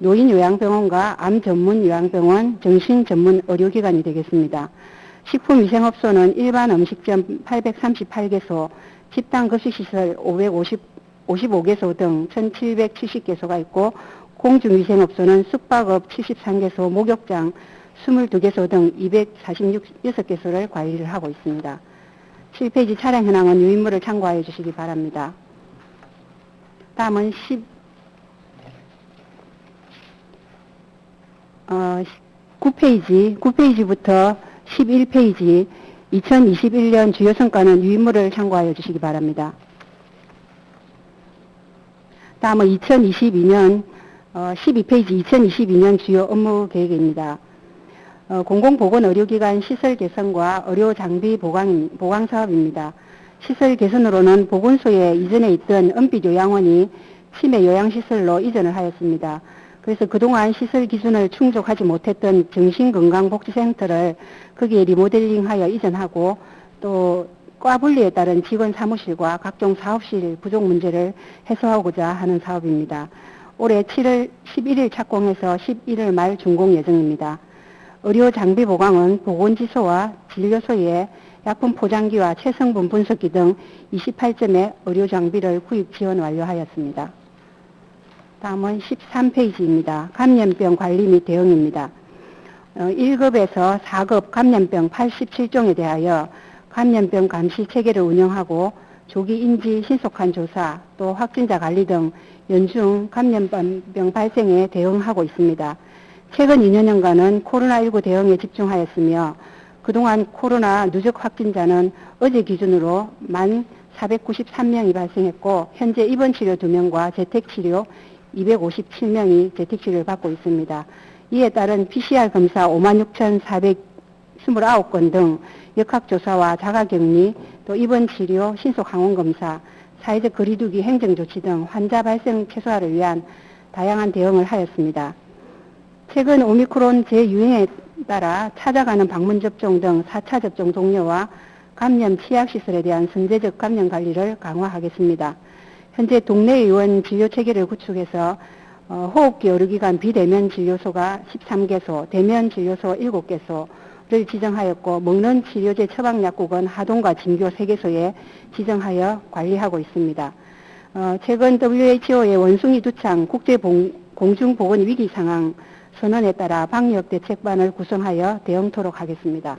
노인요양병원과 암전문요양병원, 정신전문의료기관이 되겠습니다. 식품위생업소는 일반 음식점 838개소, 집단급식시설 555개소 등 1770개소가 있고, 공중위생업소는 숙박업 73개소, 목욕장 22개소 등 246개소를 관리를 하고 있습니다. 7페이지 차량 현황은 유인물을 참고하여 주시기 바랍니다. 다음은 9페이지부터 11페이지 2021년 주요 성과는 유인물을 참고하여 주시기 바랍니다. 다음은 12페이지 2022년 주요 업무 계획입니다. 공공보건의료기관 시설 개선과 의료장비 보강 사업입니다. 시설 개선으로는 보건소에 이전에 있던 은빛요양원이 치매 요양시설로 이전을 하였습니다. 그래서 그동안 시설 기준을 충족하지 못했던 정신건강복지센터를 거기에 리모델링하여 이전하고, 또 과분리에 따른 직원 사무실과 각종 사업실 부족 문제를 해소하고자 하는 사업입니다. 올해 7월 11일 착공해서 11월 말 준공 예정입니다. 의료장비 보강은 보건지소와 진료소에 약품 포장기와 체성분 분석기 등 28점의 의료장비를 구입 지원 완료하였습니다. 다음은 13페이지입니다. 감염병 관리 및 대응입니다. 1급에서 4급 감염병 87종에 대하여 감염병 감시 체계를 운영하고 조기 인지 신속한 조사, 또 확진자 관리 등 연중 감염병 발생에 대응하고 있습니다. 최근 2년여간은 코로나19 대응에 집중하였으며, 그동안 코로나 누적 확진자는 어제 기준으로 1493명이 발생했고, 현재 입원 치료 2명과 재택치료 257명이 재택치료를 받고 있습니다. 이에 따른 PCR 검사 56,429건 등 역학조사와 자가격리, 또 입원치료, 신속항원검사, 사회적 거리두기 행정조치 등 환자 발생 최소화를 위한 다양한 대응을 하였습니다. 최근 오미크론 재유행에 따라 찾아가는 방문접종 등 4차 접종 종료와 감염 취약시설에 대한 선제적 감염 관리를 강화하겠습니다. 현재 동네 의원 진료체계를 구축해서 호흡기 의료기관 비대면 진료소가 13개소, 대면 진료소 7개소를 지정하였고, 먹는 치료제 처방약국은 하동과 진교 3개소에 지정하여 관리하고 있습니다. 최근 WHO의 원숭이 두창 국제공중보건 위기상황 선언에 따라 방역대책반을 구성하여 대응토록 하겠습니다.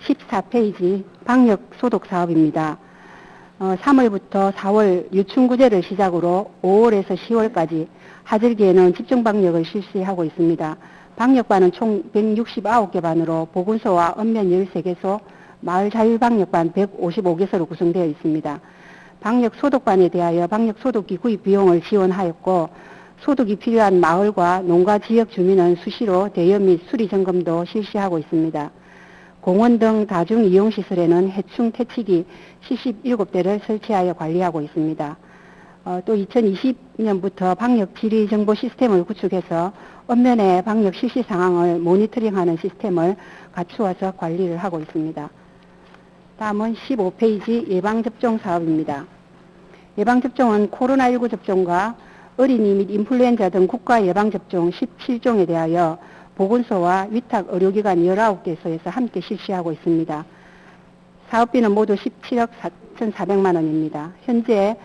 14페이지 방역소독사업입니다. 3월부터 4월 유충구제를 시작으로 5월에서 10월까지 하절기에는 집중방역을 실시하고 있습니다. 방역반은 총 169개 반으로 보건소와 읍면 13개소, 마을자율방역반 155개소로 구성되어 있습니다. 방역소독반에 대하여 방역소독기 구입 비용을 지원하였고, 소독이 필요한 마을과 농가 지역 주민은 수시로 대여 및 수리 점검도 실시하고 있습니다. 공원 등 다중이용시설에는 해충 퇴치기 77대를 설치하여 관리하고 있습니다. 또 2020년부터 방역 지리 정보 시스템을 구축해서 읍면의 방역 실시 상황을 모니터링하는 시스템을 갖추어서 관리를 하고 있습니다. 다음은 15페이지 예방접종 사업입니다. 예방접종은 코로나19 접종과 어린이 및 인플루엔자 등 국가 예방접종 17종에 대하여 보건소와 위탁 의료기관 19개소에서 함께 실시하고 있습니다. 사업비는 모두 17억 4,400만 원입니다. 현재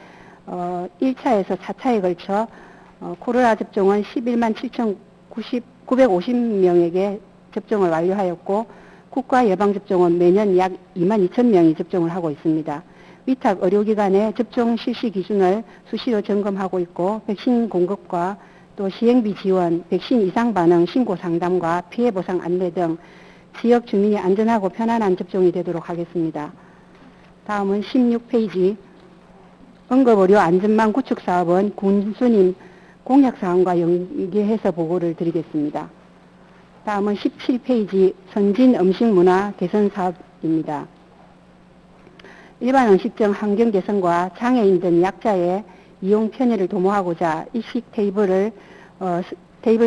1차에서 4차에 걸쳐 코로나 접종은 11만 7,950명에게 접종을 완료하였고, 국가 예방접종은 매년 약 2만 2천 명이 접종을 하고 있습니다. 위탁 의료기관의 접종 실시 기준을 수시로 점검하고 있고, 백신 공급과 또 시행비 지원, 백신 이상 반응 신고 상담과 피해 보상 안내 등 지역 주민이 안전하고 편안한 접종이 되도록 하겠습니다. 다음은 16페이지 응급의료 안전망 구축 사업은 군수님 공약사항과 연계해서 보고를 드리겠습니다. 다음은 17페이지 선진 음식문화 개선 사업입니다. 일반 음식점 환경 개선과 장애인 등 약자의 이용 편의를 도모하고자 일식 테이블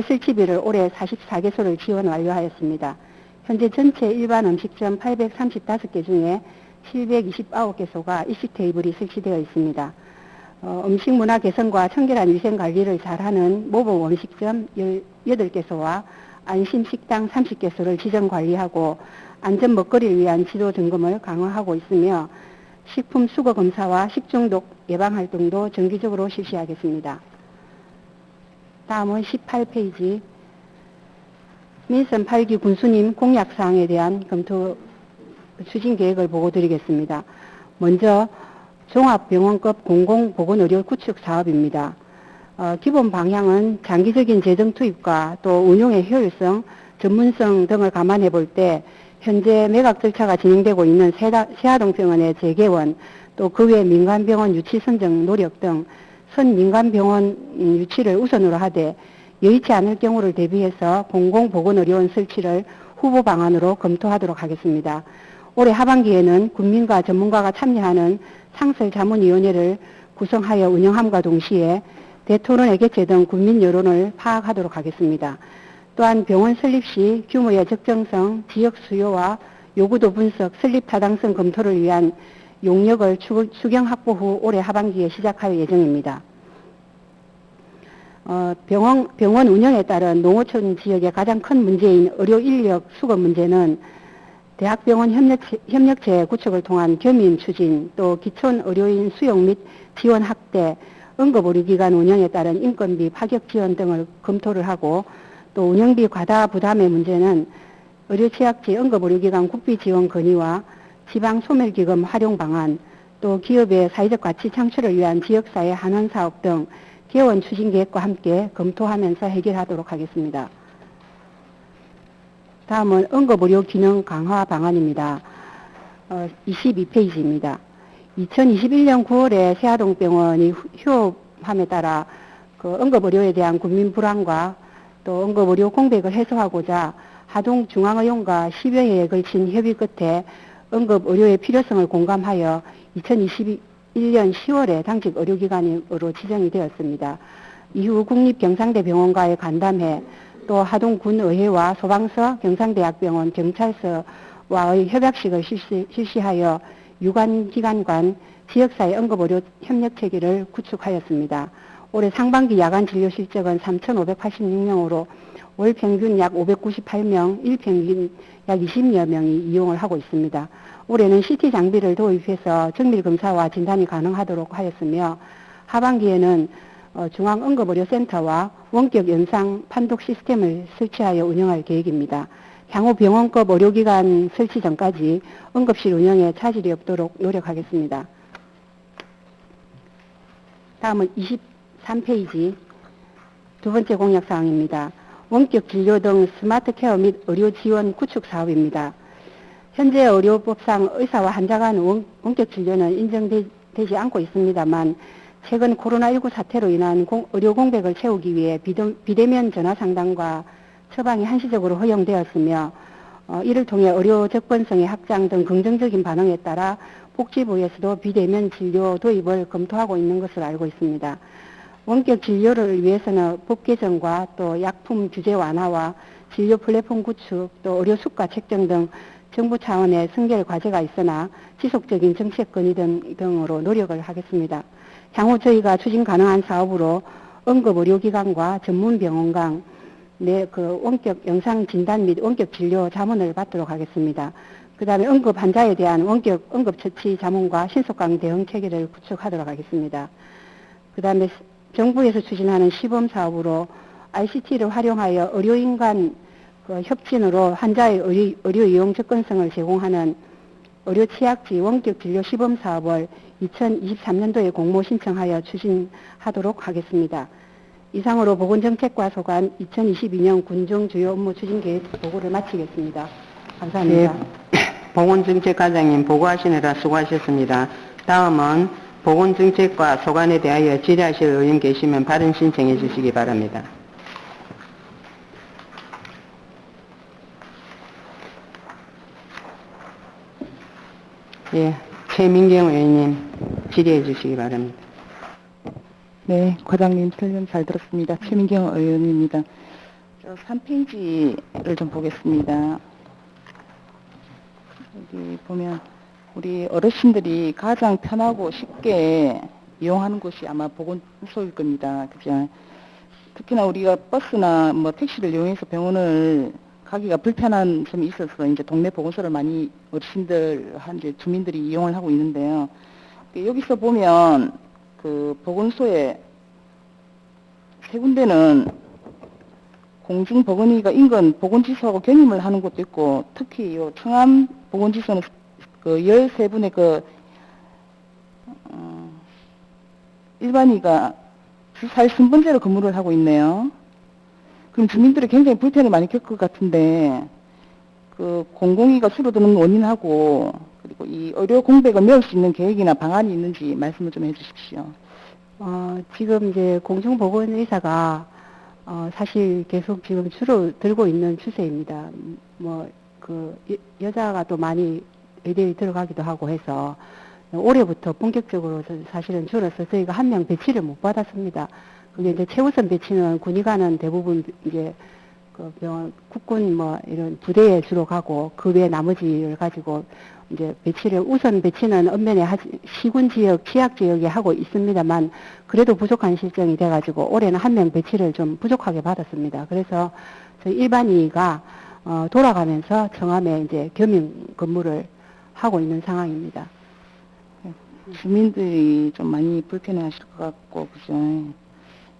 설치비를 올해 44개소를 지원 완료하였습니다. 현재 전체 일반 음식점 835개 중에 729개소가 일식 테이블이 설치되어 있습니다. 음식 문화 개선과 청결한 위생 관리를 잘하는 모범 원식점 18개소와 안심식당 30개소를 지정 관리하고 안전 먹거리를 위한 지도 점검을 강화하고 있으며 식품 수거 검사와 식중독 예방 활동도 정기적으로 실시하겠습니다. 다음은 18페이지 민선 8기 군수님 공약사항에 대한 검토 추진 계획을 보고드리겠습니다. 먼저 종합병원급 공공보건의료 구축 사업입니다. 기본 방향은 장기적인 재정 투입과 또 운용의 효율성, 전문성 등을 감안해 볼 때 현재 매각 절차가 진행되고 있는 세아동병원의 재개원, 또 그 외 민간병원 유치 선정 노력 등 선민간병원 유치를 우선으로 하되 여의치 않을 경우를 대비해서 공공보건의료원 설치를 후보 방안으로 검토하도록 하겠습니다. 올해 하반기에는 국민과 전문가가 참여하는 상설자문위원회를 구성하여 운영함과 동시에 대토론회 개최 등 국민 여론을 파악하도록 하겠습니다. 또한 병원 설립 시 규모의 적정성, 지역 수요와 요구도 분석, 설립 타당성 검토를 위한 용역을 추경 확보 후 올해 하반기에 시작할 예정입니다. 병원 운영에 따른 농어촌 지역의 가장 큰 문제인 의료 인력 수급 문제는 대학병원 협력체 구축을 통한 겸임 추진, 또 기촌 의료인 수용 및 지원 확대, 응급의료기관 운영에 따른 인건비 파격 지원 등을 검토를 하고, 또 운영비 과다 부담의 문제는 의료취약지 응급의료기관 국비 지원 건의와 지방소멸기금 활용 방안, 또 기업의 사회적 가치 창출을 위한 지역사회 환원 사업 등 개원 추진 계획과 함께 검토하면서 해결하도록 하겠습니다. 다음은 응급의료 기능 강화 방안입니다. 22페이지입니다. 2021년 9월에 세아동병원이 휴업함에 따라 그 응급의료에 대한 국민 불안과 또 응급의료 공백을 해소하고자 하동중앙의원과 10여 회에 걸친 협의 끝에 응급의료의 필요성을 공감하여 2021년 10월에 당직 의료기관으로 지정이 되었습니다. 이후 국립경상대병원과의 간담회, 또 하동군의회와 소방서, 경상대학병원, 경찰서와의 협약식을 실시하여 유관기관 간 지역사회 응급의료 협력체계를 구축하였습니다. 올해 상반기 야간 진료 실적은 3,586명으로 월 평균 약 598명, 일평균 약 20여 명이 이용을 하고 있습니다. 올해는 CT 장비를 도입해서 정밀검사와 진단이 가능하도록 하였으며 하반기에는 중앙응급의료센터와 원격 영상 판독 시스템을 설치하여 운영할 계획입니다. 향후 병원급 의료기관 설치 전까지 응급실 운영에 차질이 없도록 노력하겠습니다. 다음은 23페이지 두 번째 공약사항입니다. 원격 진료 등 스마트 케어 및 의료 지원 구축 사업입니다. 현재 의료법상 의사와 환자 간 원격 진료는 인정되지 않고 있습니다만 최근 코로나19 사태로 인한 의료 공백을 채우기 위해 비대면 전화 상담과 처방이 한시적으로 허용되었으며 이를 통해 의료 접근성의 확장 등 긍정적인 반응에 따라 복지부에서도 비대면 진료 도입을 검토하고 있는 것으로 알고 있습니다. 원격 진료를 위해서는 법 개정과 또 약품 규제 완화와 진료 플랫폼 구축, 또 의료 수가 책정 등 정부 차원의 선결 과제가 있으나 지속적인 정책 건의 등으로 노력을 하겠습니다. 향후 저희가 추진 가능한 사업으로 응급의료기관과 전문병원 간 원격 영상 진단 및 원격 진료 자문을 받도록 하겠습니다. 그 다음에 응급 환자에 대한 원격 응급처치 자문과 신속강 대응 체계를 구축하도록 하겠습니다. 그 다음에 정부에서 추진하는 시범사업으로 ICT를 활용하여 의료인 간 협진으로 환자의 의료 이용 접근성을 제공하는 의료취약지 원격 진료 시범사업을 2023년도에 공모 신청하여 추진하도록 하겠습니다. 이상으로 보건정책과 소관 2022년 군정 주요 업무 추진계획 보고를 마치겠습니다. 감사합니다. 네, 보건정책과장님 보고하시느라 수고하셨습니다. 다음은 보건정책과 소관에 대하여 질의하실 의원 계시면 발언 신청해 주시기 바랍니다. 예, 최민경 의원님 질의해 주시기 바랍니다. 네, 과장님 설명 잘 들었습니다. 최민경 의원입니다. 3페이지를 좀 보겠습니다. 여기 보면 우리 어르신들이 가장 편하고 쉽게 이용하는 곳이 아마 보건소일 겁니다. 그죠? 특히나 우리가 버스나 뭐 택시를 이용해서 병원을 가기가 불편한 점이 있어서 이제 동네 보건소를 많이 어르신들, 이제 주민들이 이용을 하고 있는데요. 여기서 보면 그 보건소에 세 군데는 공중보건의가 인근 보건지소하고 겸임을 하는 곳도 있고, 특히 요 청암 보건지소는 그 13분의 그 일반의가 주사일 순번제로 근무를 하고 있네요. 그럼 주민들이 굉장히 불편을 많이 겪을 것 같은데, 그 공공의가 줄어드는 원인하고, 그리고 이 의료 공백을 메울 수 있는 계획이나 방안이 있는지 말씀을 좀 해주십시오. 지금 이제 공중보건의사가 사실 계속 지금 줄어들고 있는 추세입니다. 여자가 또 많이 의대에 들어가기도 하고 해서 올해부터 본격적으로 사실은 줄어서 저희가 한 명 배치를 못 받았습니다. 그게 이제 최우선 배치는 군의관은 대부분 이제 그 병원, 국군 이런 부대에 주로 가고 그 외 나머지를 가지고 이제 우선 배치는 읍면에 시군 지역, 취약 지역에 하고 있습니다만 그래도 부족한 실정이 돼가지고 올해는 한 명 배치를 좀 부족하게 받았습니다. 그래서 저희 일반의가 돌아가면서 청암에 이제 겸임 근무를 하고 있는 상황입니다. 주민들이 좀 많이 불편해하실 것 같고, 그죠?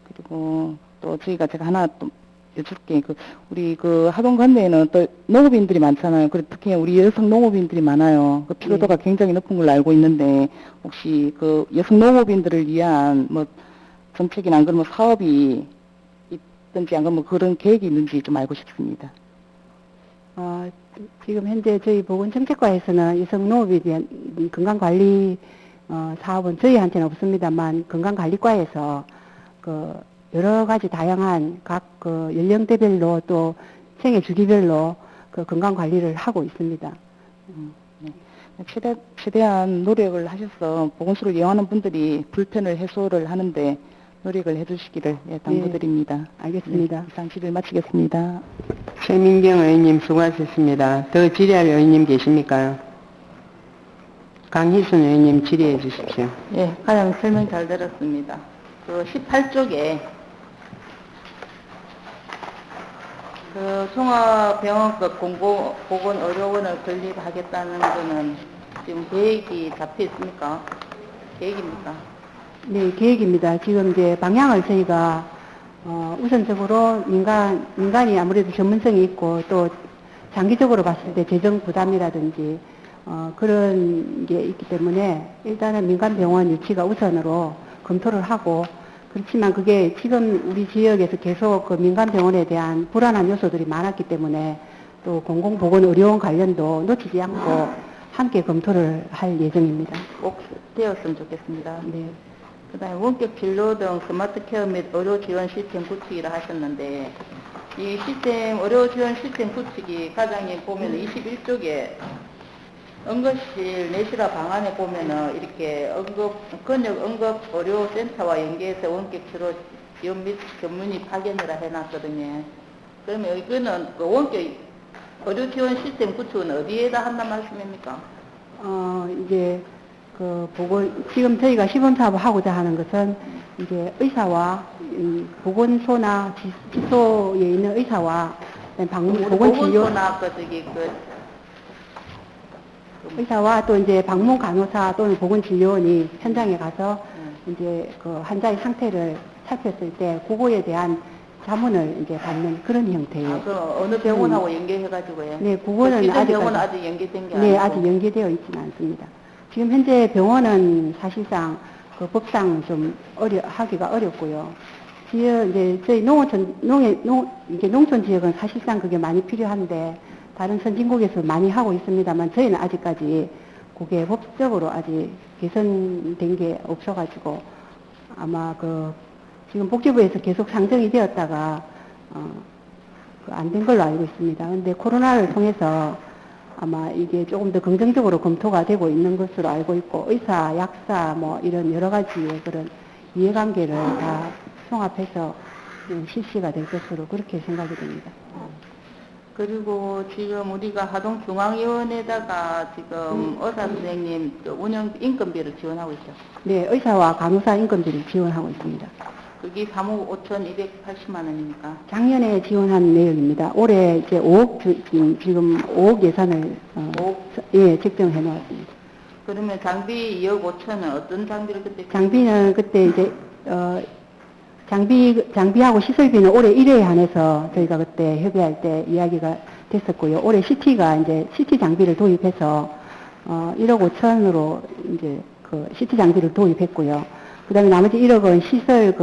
그리고 또 제가 하나 또 여쭙게, 우리 하동 관내에는 또 농업인들이 많잖아요. 그리고 특히 우리 여성 농업인들이 많아요. 그 피로도가 굉장히 높은 걸로 알고 있는데, 혹시 그 여성 농업인들을 위한 정책이나 안 그러면 사업이 있든지 안 그러면 그런 계획이 있는지 좀 알고 싶습니다. 지금 현재 저희 보건정책과에서는 여성 농업에 대한 건강관리 사업은 저희한테는 없습니다만 건강관리과에서 여러 가지 다양한 각 연령대별로 또 생애 주기별로 건강관리를 하고 있습니다. 네. 최대한 노력을 하셔서 보건소를 이용하는 분들이 불편을 해소를 하는데 노력을 해주시기를 당부드립니다. 네, 알겠습니다. 네, 이상 질의 마치겠습니다. 최민경 의원님 수고하셨습니다. 더 질의할 의원님 계십니까? 강희순 의원님 질의해 주십시오. 예, 가장 설명 잘 들었습니다. 18쪽에 종합병원급 공공보건의료원을 건립하겠다는 거는 지금 계획이 잡혀 있습니까? 계획입니까? 네, 계획입니다. 지금 이제 방향을 저희가 우선적으로 민간이 아무래도 전문성이 있고 또 장기적으로 봤을 때 재정 부담이라든지 그런 게 있기 때문에 일단은 민간병원 유치가 우선으로 검토를 하고, 그렇지만 그게 지금 우리 지역에서 계속 그 민간병원에 대한 불안한 요소들이 많았기 때문에 또 공공보건의료원 관련도 놓치지 않고 함께 검토를 할 예정입니다. 꼭 되었으면 좋겠습니다. 네. 그 다음에 원격 진료 등 스마트 케어 및 의료 지원 시스템 구축이라 하셨는데, 이 의료 지원 시스템 구축이 과장님 보면 21쪽에 응급실 내실화 방안에 보면은 이렇게 근역 응급 의료센터와 연계해서 원격 치료 지원 및 전문의 파견이라 해놨거든요. 그러면 이거는 원격 의료 지원 시스템 구축은 어디에다 한단 말씀입니까? 이제 지금 저희가 시범사업을 하고자 하는 것은 이제 의사와 보건소나 지소에 있는 의사와 보건진료 의사와 또 이제 방문 간호사 또는 보건진료원이 현장에 가서 이제 환자의 상태를 살폈을 때 그거에 대한 자문을 이제 받는 그런 형태예요. 그럼 어느 병원하고 연계해가지고요? 네, 그거는 병원은 아직 연계된 게 아니고? 네, 아직 연계되어 있지는 않습니다. 지금 현재 병원은 사실상 법상 좀 하기가 어렵고요. 이제 저희 농촌 지역은 사실상 그게 많이 필요한데 다른 선진국에서 많이 하고 있습니다만 저희는 아직까지 그게 법적으로 아직 개선된 게 없어가지고 아마 지금 복지부에서 계속 상정이 되었다가 안 된 걸로 알고 있습니다. 근데 코로나를 통해서 아마 이게 조금 더 긍정적으로 검토가 되고 있는 것으로 알고 있고 의사, 약사 이런 여러 가지의 그런 이해관계를 다 종합해서 실시가 될 것으로 그렇게 생각이 됩니다. 그리고 지금 우리가 하동중앙위원회에다가 지금 의사 선생님 운영 인건비를 지원하고 있죠. 네, 의사와 간호사 인건비를 지원하고 있습니다. 그게 3억 5,280만 원입니까? 작년에 지원한 내역입니다. 올해 이제 5억 지금 5억 예산을 5억? 예, 책정해 놓았습니다. 그러면 장비 2억 5천은 어떤 장비를 그때? 장비는 그때 이제 장비하고 시설비는 올해 1회에 한해서 저희가 그때 협의할 때 이야기가 됐었고요. 올해 CT가 이제 CT 장비를 도입해서 1억 5천으로 이제 그 CT 장비를 도입했고요. 그다음에 나머지 1억은 시설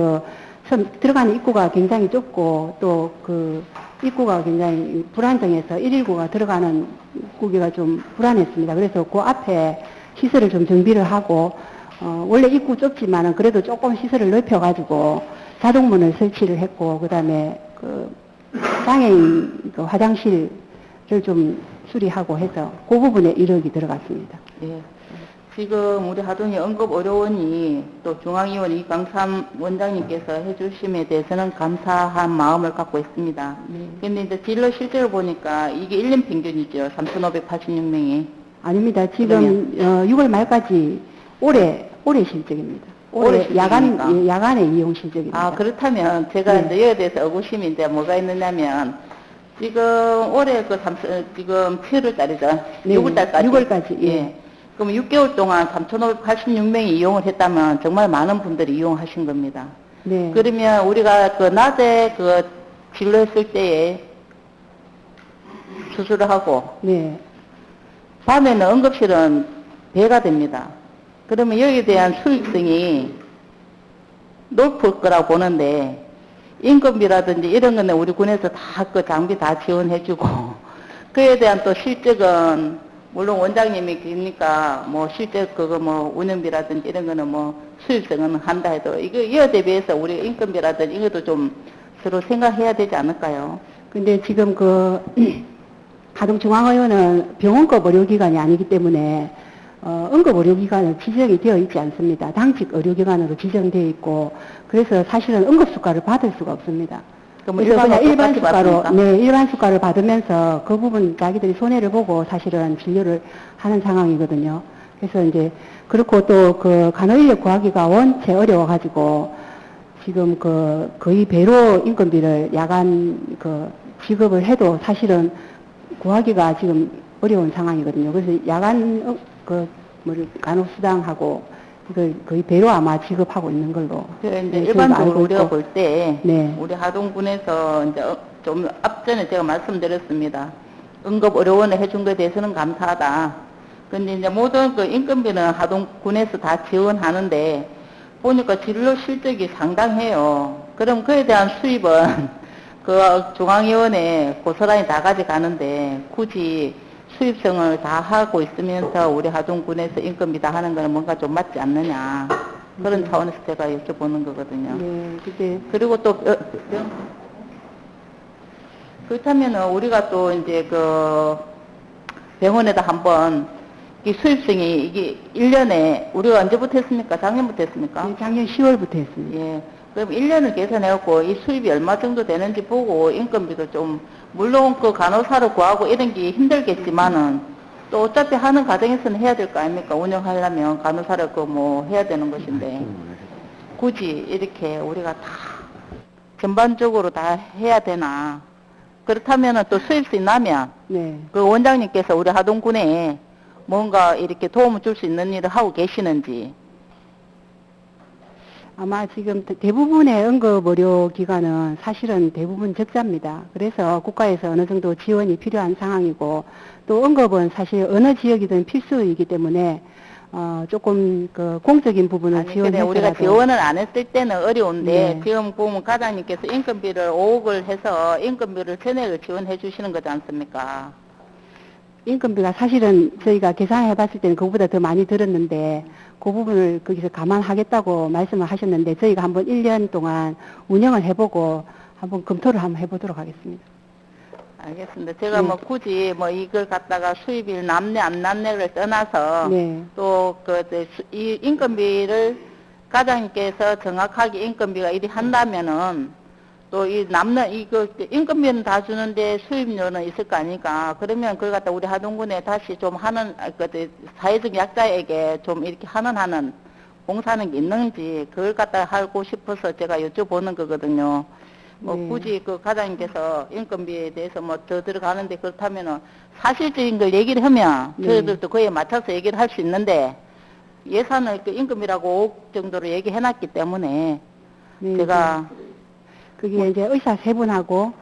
들어가는 입구가 굉장히 좁고 또 그 입구가 굉장히 불안정해서 119가 들어가는 구기가 좀 불안했습니다. 그래서 그 앞에 시설을 좀 정비를 하고 원래 입구 좁지만은 그래도 조금 시설을 넓혀가지고 자동문을 설치를 했고 그다음에 그 장애인 그 화장실을 좀 수리하고 해서 그 부분에 1억이 들어갔습니다. 예. 지금 우리 하동이 응급의료원이 또 중앙위원 이광삼 원장님께서 해주심에 대해서는 감사한 마음을 갖고 있습니다. 근데 이제 진료 실제로 보니까 이게 1년 평균이죠. 3,586명이. 아닙니다. 지금 6월 말까지 올해 실적입니다. 올해 실적입니까? 야간의 이용 실적입니다. 아, 그렇다면 제가 네. 이제 이에 대해서 의구심이 이제 뭐가 있느냐면 지금 올해 지금 7월 달이죠. 네, 6월 달까지. 6월까지, 예. 그럼 6개월 동안 3,586명이 이용을 했다면 정말 많은 분들이 이용하신 겁니다. 네. 그러면 우리가 그 낮에 그 진료했을 때에 수술을 하고 네. 밤에는 응급실은 배가 됩니다. 그러면 여기에 대한 수익성이 높을 거라고 보는데 인건비라든지 이런 거는 우리 군에서 다 그 장비 다 지원해주고 그에 대한 또 실적은 물론 원장님이 그러니까 뭐 실제 그거 뭐 운영비라든지 이런 거는 뭐 수익성은 한다 해도 이거 대비해서 우리 인건비라든지 이것도 좀 서로 생각해야 되지 않을까요? 근데 지금 하동중앙의원은 병원급 의료기관이 아니기 때문에 응급의료기관은 지정이 되어 있지 않습니다. 당직 의료기관으로 지정되어 있고 그래서 사실은 응급수가를 받을 수가 없습니다. 그래서 그냥 일반 수가로 일반 수가를 받으면서 그 부분 자기들이 손해를 보고 사실은 진료를 하는 상황이거든요. 그래서 이제 그렇고 또 그 간호인력 구하기가 원체 어려워가지고 지금 거의 배로 인건비를 야간 지급을 해도 사실은 구하기가 지금 어려운 상황이거든요. 그래서 야간 간호수당하고 이걸 거의 배로 아마 지급하고 있는 걸로. 이제 네, 일반적으로 우리가 볼 때 네. 우리 하동군에서 이제 좀 앞전에 제가 말씀드렸습니다. 응급의료원을 해준 것에 대해서는 감사하다. 근데 이제 모든 그 인건비는 하동군에서 다 지원하는데 보니까 진료 실적이 상당해요. 그럼 그에 대한 수입은 그 중앙위원회 고스란히 다 가져가는데 굳이 수입성을 다 하고 있으면서 우리 하동군에서 인건비 다 하는 거는 뭔가 좀 맞지 않느냐. 그런 차원에서 제가 여쭤보는 거거든요. 네, 그리고 또, 그렇다면은 우리가 또 이제 병원에다 한번 이 수입성이 이게 1년에 우리가 언제부터 했습니까? 작년부터 했습니까? 네, 작년 10월부터 했습니다. 예. 그럼 1년을 계산해갖고 이 수입이 얼마 정도 되는지 보고 인건비도 좀, 물론 그 간호사를 구하고 이런 게 힘들겠지만은 또 어차피 하는 과정에서는 해야 될 거 아닙니까? 운영하려면 간호사를 해야 되는 것인데 굳이 이렇게 우리가 다 전반적으로 다 해야 되나? 그렇다면은 또 수입이 나면 네. 그 원장님께서 우리 하동군에 뭔가 이렇게 도움을 줄 수 있는 일을 하고 계시는지. 아마 지금 대부분의 응급의료기관은 사실은 대부분 적자입니다. 그래서 국가에서 어느 정도 지원이 필요한 상황이고 또 응급은 사실 어느 지역이든 필수이기 때문에 조금 공적인 부분을 지원해서라도 우리가 지원을 안 했을 때는 어려운데 네. 지금 보면 과장님께서 인건비를 5억을 해서 인건비를 전액을 지원해 주시는 거지 않습니까? 인건비가 사실은 저희가 계산해 봤을 때는 그거보다 더 많이 들었는데 그 부분을 거기서 감안하겠다고 말씀을 하셨는데 저희가 한번 1년 동안 운영을 해보고 한번 검토를 한번 해보도록 하겠습니다. 알겠습니다. 제가 네. 굳이 이걸 갖다가 수입일 남네 안 남네를 떠나서 네. 또 이 인건비를 과장님께서 정확하게 인건비가 이리 한다면은 또 이 남는 이거 인건비는 다 주는데 수입료는 있을 거 아니까. 그러면 그걸 갖다 우리 하동군에 다시 좀 하는 사회적 약자에게 좀 이렇게 하는 봉사하는 게 있는지 그걸 갖다 하고 싶어서 제가 여쭤보는 거거든요. 뭐 네. 굳이 그 과장님께서 인건비에 대해서 뭐 더 들어가는데 그렇다면은 사실적인 걸 얘기를 하면 네. 저희들도 그에 맞춰서 얘기를 할 수 있는데 예산을 그 임금이라고 5억 정도로 얘기해놨기 때문에 네, 제가 그게 이제 의사 3분하고,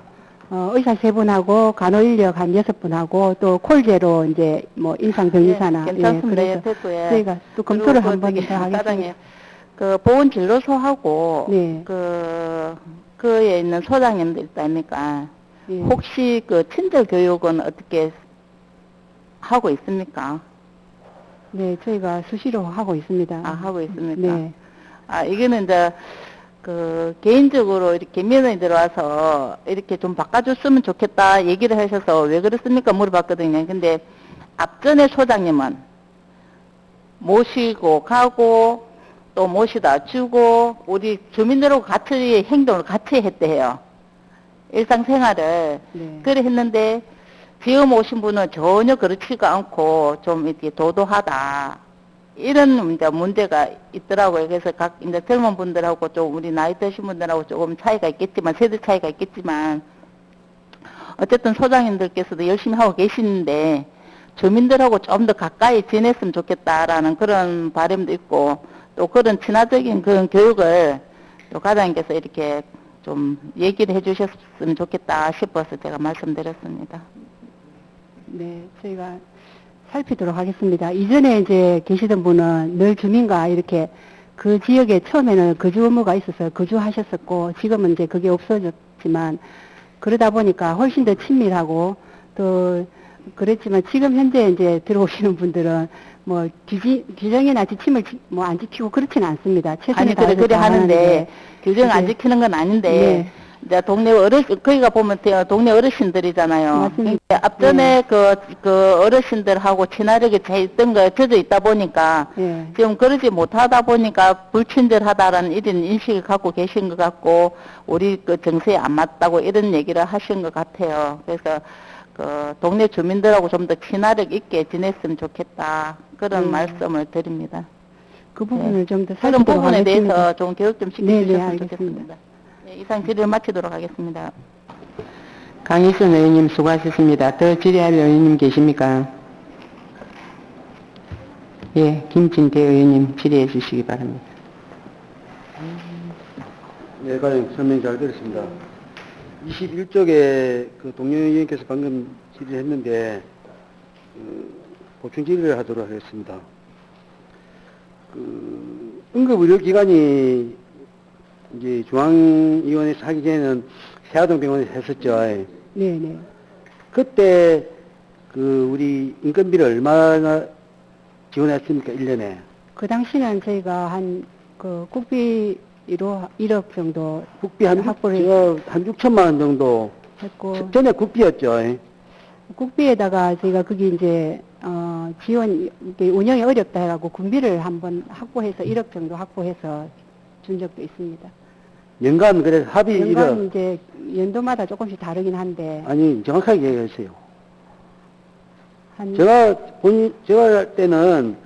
의사 3분하고, 간호인력 한 6분하고, 또 콜제로 이제 뭐 임상병리사나. 예, 괜찮습니다. 그래서 됐고요. 저희가 또 검토를 그리고 한 번 더 저기 하겠습니다. 사장님, 그 보건진료소하고 네. 그에 있는 소장님들 있다 아닙니까? 예. 혹시 그 친절 교육은 어떻게 하고 있습니까? 네, 저희가 수시로 하고 있습니다. 아, 하고 있습니까? 네. 아, 이거는 이제, 개인적으로 이렇게 민원이 들어와서 이렇게 좀 바꿔줬으면 좋겠다 얘기를 하셔서 왜 그렇습니까? 물어봤거든요. 근데 앞전에 소장님은 모시고 가고 또 모시다 주고 우리 주민들하고 같이 행동을 같이 했대요. 일상생활을. 네. 그래 했는데 지금 오신 분은 전혀 그렇지가 않고 좀 이렇게 도도하다. 이런 이제 문제가 있더라고요. 그래서 각 이제 젊은 분들하고 좀 우리 나이 드신 분들하고 조금 차이가 있겠지만 세대 차이가 있겠지만 어쨌든 소장님들께서도 열심히 하고 계시는데 주민들하고 좀 더 가까이 지냈으면 좋겠다라는 그런 바람도 있고 또 그런 친화적인 그런 교육을 또 과장님께서 이렇게 좀 얘기를 해주셨으면 좋겠다 싶어서 제가 말씀드렸습니다. 네, 저희가 살피도록 하겠습니다. 이전에 이제 계시던 분은 늘 주민과 이렇게 그 지역에 처음에는 거주 의무가 있어서 거주하셨었고 지금은 이제 그게 없어졌지만 그러다 보니까 훨씬 더 친밀하고 또 그랬지만 지금 현재 이제 들어오시는 분들은 뭐 규정이나 지침을 뭐 안 지키고 그렇지는 않습니다. 아니 그래 하는데 규정 안 지키는 건 아닌데 네. 이제 동네 거기가 보면 동네 어르신들이잖아요. 맞습니다. 그러니까 앞전에 그 어르신들하고 친화력이 돼 있던 거에 젖어 있다 보니까 네. 지금 그러지 못하다 보니까 불친절하다라는 이런 인식을 갖고 계신 것 같고 우리 그 정서에 안 맞다고 이런 얘기를 하신 것 같아요. 그래서 그 동네 주민들하고 좀 더 친화력 있게 지냈으면 좋겠다 그런 말씀을 드립니다. 그 부분을 좀 더 그런 살피도록 부분에 하겠습니다. 대해서 좀 교육 좀 네, 시켜주셨으면 알겠습니다. 좋겠습니다. 네, 이상 질의를 마치도록 하겠습니다. 강희순 의원님 수고하셨습니다. 더 질의할 의원님 계십니까? 예, 김진태 의원님 질의해 주시기 바랍니다. 네, 과장님 설명 잘 들었습니다. 21쪽에 그 동료 의원께서 방금 질의했는데 보충 질의를 하도록 하겠습니다. 그 응급의료기관이 이제 중앙위원회에서 하기 전에는 세아동병원에서 했었죠. 네네. 그때 그 우리 인건비를 얼마나 지원했습니까? 1년에? 그 당시는 저희가 그 국비로 1억 정도 국비 한 확보를 제가 한 6천만 원 정도 했고, 전에 국비였죠. 국비에다가 저희가 거기 이제, 지원, 이게 운영이 어렵다 해갖고 군비를 한번 확보해서 1억 정도 확보해서 준 적도 있습니다. 연간 그래서 합의 연간 1억 이제 연도마다 조금씩 다르긴 한데, 아니 정확하게 얘기하세요. 한, 제가 할 때는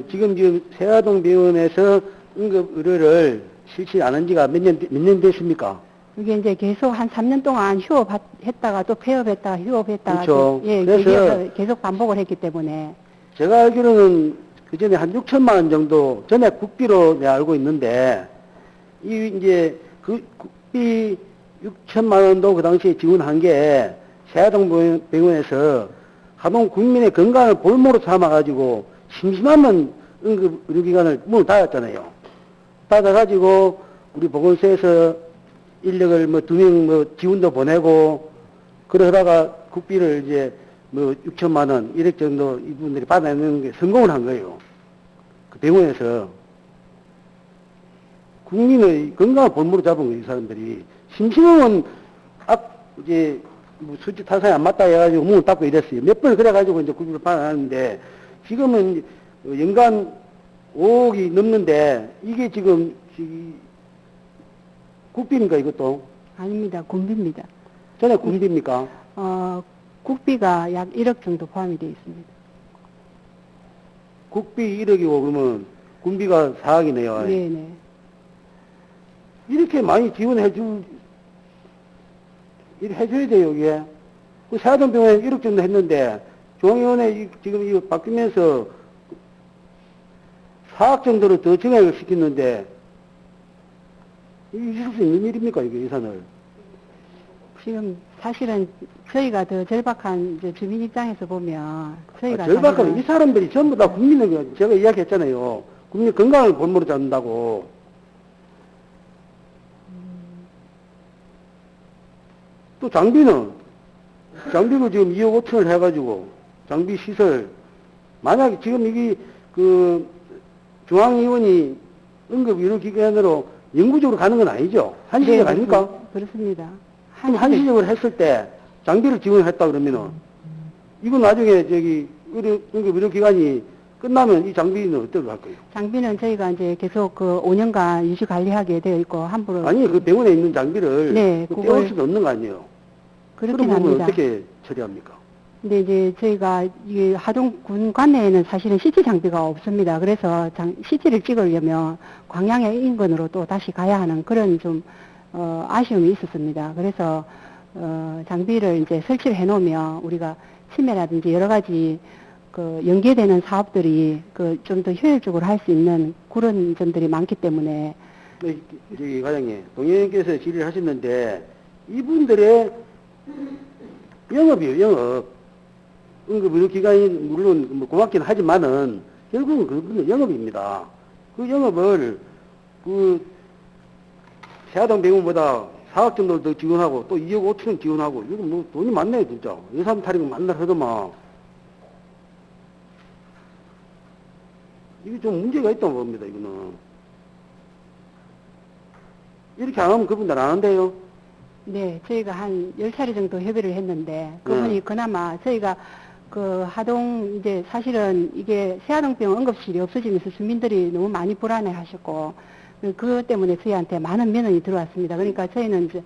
지금 세아동 병원에서 응급 의료를 실시 안 한 지가 몇 년 됐습니까? 그게 이제 계속 한 3년 동안 휴업했다가 또 폐업했다가 휴업했다가 그렇죠. 또, 예, 그래서 계속 반복을 했기 때문에 제가 알기로는 그 전에 한 6천만 원 정도 전에 국비로 내가 알고 있는데 이제 그 국비 6천만 원도 그 당시에 지원한 게 세아동 병원에서 하동 국민의 건강을 볼모로 삼아가지고 심심하면 응급 의료기관을 문을 닫았잖아요. 닫아가지고 우리 보건소에서 인력을 뭐 2명 뭐 지원도 보내고 그러다가 국비를 이제 뭐 6천만 원 1억 정도 이분들이 받아내는 게 성공을 한 거예요. 그 병원에서 국민의 건강을 볼모로 잡은 거예요. 이 사람들이 심심하면 이제 뭐 수지 타산이 안 맞다 해가지고 문을 닫고 이랬어요. 몇 번 그래가지고 이제 국비를 받아놨는데 지금은 연간 5억이 넘는데 이게 지금 국비입니까, 이것도? 아닙니다. 군비입니다. 전에 군비입니까? 국비가 약 1억 정도 포함이 되어 있습니다. 국비 1억이고, 그러면 군비가 4억이네요. 네네. 이렇게 많이 해줘야 돼요, 이게. 그 세아동병원에 1억 정도 했는데, 중앙위원회 지금 이거 바뀌면서 4억 정도로 더 증액을 시켰는데, 이게 있을 수 있는 일입니까, 이게 예산을? 지금 사실은 저희가 더 절박한 이제 주민 입장에서 보면 저희가 절박하면 사실은- 이 사람들이 전부 다 국민을, 제가 이야기했잖아요. 국민 건강을 본보로 잡는다고. 또 장비는 지금 2억 5천을 해가지고 장비 시설 만약에 지금 이게 그 중앙위원이 응급의료기관으로 영구적으로 가는 건 아니죠? 한시적 네, 아닙니까? 그렇습니다. 그럼 한시적으로 했을 때 장비를 지원했다 그러면은 이건 나중에 저기 응급의료기관이 끝나면 이 장비는 어떻게 할 거예요? 장비는 저희가 이제 계속 그 5년간 유지 관리하게 되어 있고 함부로 아니 그 병원에 있는 장비를 네, 그 그걸- 떼올 수도 없는 거 아니에요? 그렇긴 그런 부분은 합니다. 어떻게 처리합니까? 근데 이제 저희가 이 하동군 관내에는 사실은 CT 장비가 없습니다. 그래서 CT를 찍으려면 광양의 인근으로 또 다시 가야 하는 그런 좀 아쉬움이 있었습니다. 그래서 장비를 이제 설치를 해놓으면 우리가 치매라든지 여러 가지 그 연계되는 사업들이 그 좀 더 효율적으로 할 수 있는 그런 점들이 많기 때문에 네, 저기 과장님, 동의원께서 질의를 하셨는데 이분들의 영업이에요, 영업. 응급의료기관이 물론 뭐 고맙긴 하지만은 결국은 그건 영업입니다. 그 영업을 그 세아동병원보다 4억 정도 더 지원하고 또 2억 5천 지원하고 이거 뭐 돈이 많네 진짜. 예산 타령 만날 하더만. 이게 좀 문제가 있다고 봅니다, 이거는. 이렇게 안 하면 그분들 안 한대요. 네, 저희가 한 10차례 정도 협의를 했는데, 그분이 그나마 저희가 그 하동, 이제 사실은 이게 세아동병 응급실이 없어지면서 주민들이 너무 많이 불안해 하셨고, 그것 때문에 저희한테 많은 민원이 들어왔습니다. 그러니까 저희는 이제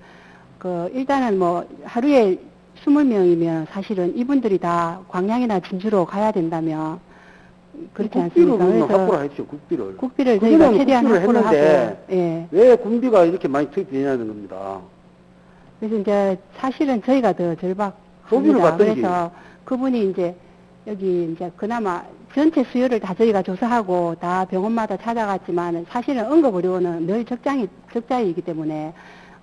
일단은 뭐 하루에 20명이면 사실은 이분들이 다 광양이나 진주로 가야 된다면, 그렇지 않습니까? 국비를 그래서 확보를 했죠, 국비를. 국비를 저희가 그전에는 최대한 국비를 확보를 하고, 했는데 예. 왜 군비가 이렇게 많이 투입되냐는 겁니다. 그래서 이제 사실은 저희가 더 소비를 절박합니다. 받든지. 그래서 그분이 이제 여기 이제 그나마 전체 수요를 다 저희가 조사하고 다 병원마다 찾아갔지만 사실은 응급의료는 늘 적자이기 때문에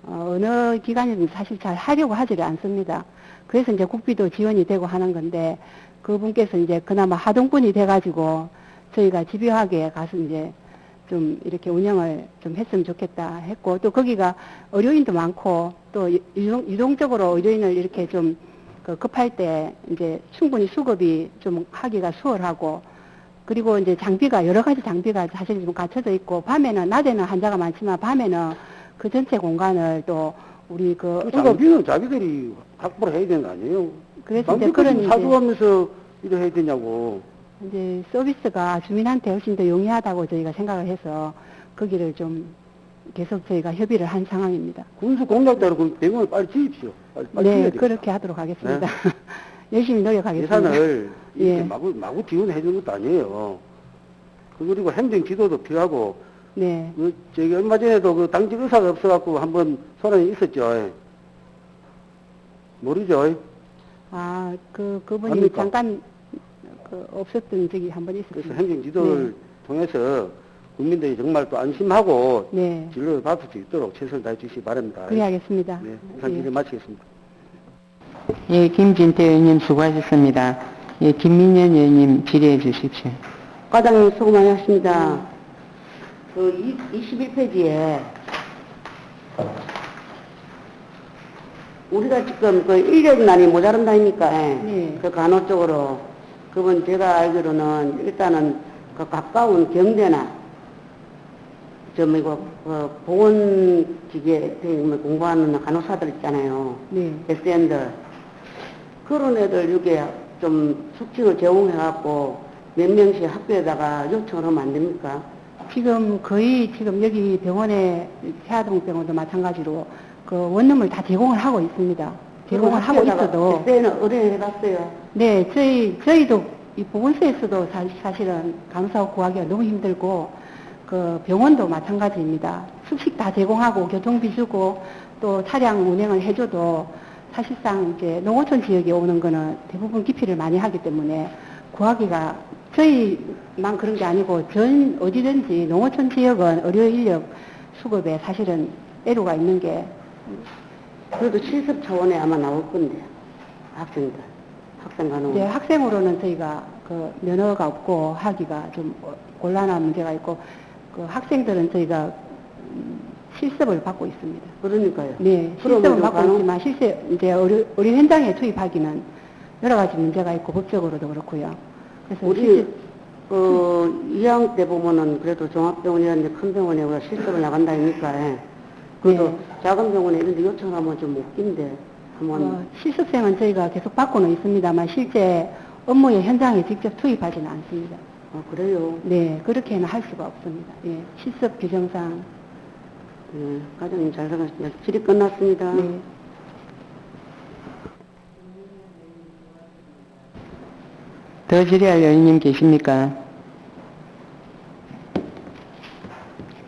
어느 기관이든 사실 잘 하려고 하지를 않습니다. 그래서 이제 국비도 지원이 되고 하는 건데 그분께서 이제 그나마 하동분이 돼가지고 저희가 집요하게 가서 이제 좀 이렇게 운영을 좀 했으면 좋겠다 했고 또 거기가 의료인도 많고 또 유동적으로 의료인을 이렇게 좀 급할 때 이제 충분히 수급이 좀 하기가 수월하고 그리고 이제 장비가 여러 가지 장비가 사실 좀 갖춰져 있고 밤에는 낮에는 환자가 많지만 밤에는 그 전체 공간을 또 우리 그 장비는 자기들이 확보를 해야 되는 거 아니에요? 그래서 이제 그런 이제 사주하면서 일을 해야 되냐고. 이제 서비스가 주민한테 훨씬 더 용이하다고 저희가 생각을 해서 거기를 좀 계속 저희가 협의를 한 상황입니다. 군수 공약대로 그 병원을 빨리 지읍시오. 빨리 네, 지어야 되겠다. 그렇게 하도록 하겠습니다. 열심히 노력하겠습니다. 예산을 이렇게 예. 마구 지원해 주는 것도 아니에요. 그리고 행정 지도도 필요하고, 네. 저기 얼마 전에도 그 당직 의사가 없어갖고 한번 소란이 있었죠. 모르죠? 아, 그분이 압니까? 잠깐 없었던 적이 한 번 있었어요. 그래서 행정 지도를 통해서 국민들이 정말 또 안심하고 네. 진료를 받을 수 있도록 최선을 다해 주시기 바랍니다. 그래야겠습니다. 네, 이상 질의 마치겠습니다. 예, 김진태 의원님 수고하셨습니다. 예, 김민현 의원님 질의해 주십시오. 과장님 수고 많이 하셨습니다. 그 21페이지에 우리가 지금 그 인력난이 모자란다니까 네. 그 간호 쪽으로 그분 제가 알기로는 일단은 그 가까운 경대나 이거 보건기계 공부하는 간호사들 있잖아요. 네. SN들 그런 애들 이게 좀 숙직을 제공해갖고 몇 명씩 학교에다가 요청을 하면 안 됩니까? 지금 거의 지금 여기 병원에 세아동병원도 마찬가지로 그 원룸을 다 제공을 하고 있습니다. 제공을 하고 있어도 그때는 어린이 해봤어요. 네, 저희도 이 보건소에서도 사실은 간호사 구하기가 너무 힘들고 그 병원도 마찬가지입니다. 숙식 다 제공하고 교통비 주고 또 차량 운행을 해줘도 사실상 이제 농어촌 지역에 오는 거는 대부분 기피를 많이 하기 때문에 구하기가 저희만 그런 게 아니고 전 어디든지 농어촌 지역은 의료 인력 수급에 사실은 애로가 있는 게 그래도 실습 차원에 아마 나올 건데 학생들 학생 간호. 이제 학생으로는 저희가 그 면허가 없고 하기가 좀 곤란한 문제가 있고 그 학생들은 저희가 실습을 받고 있습니다. 그러니까요. 네, 실습을 받고 있지만 실제 이제 의료 현장에 투입하기는 여러 가지 문제가 있고 법적으로도 그렇고요. 그래서 우리 그 2학년 때 보면은 그래도 종합병원이라든지 큰 병원에 우리가 실습을 나간다 하니까 그래도 네. 작은 병원에 이런 데 요청하면 좀 웃긴데 한번 실습생은 저희가 계속 받고는 있습니다만 실제 업무의 현장에 직접 투입하지는 않습니다. 그래요. 네, 그렇게는 할 수가 없습니다. 예, 실습 규정상. 네, 과장님 잘 들어가십시오. 질의 끝났습니다. 네. 더 질의할 의원님 계십니까?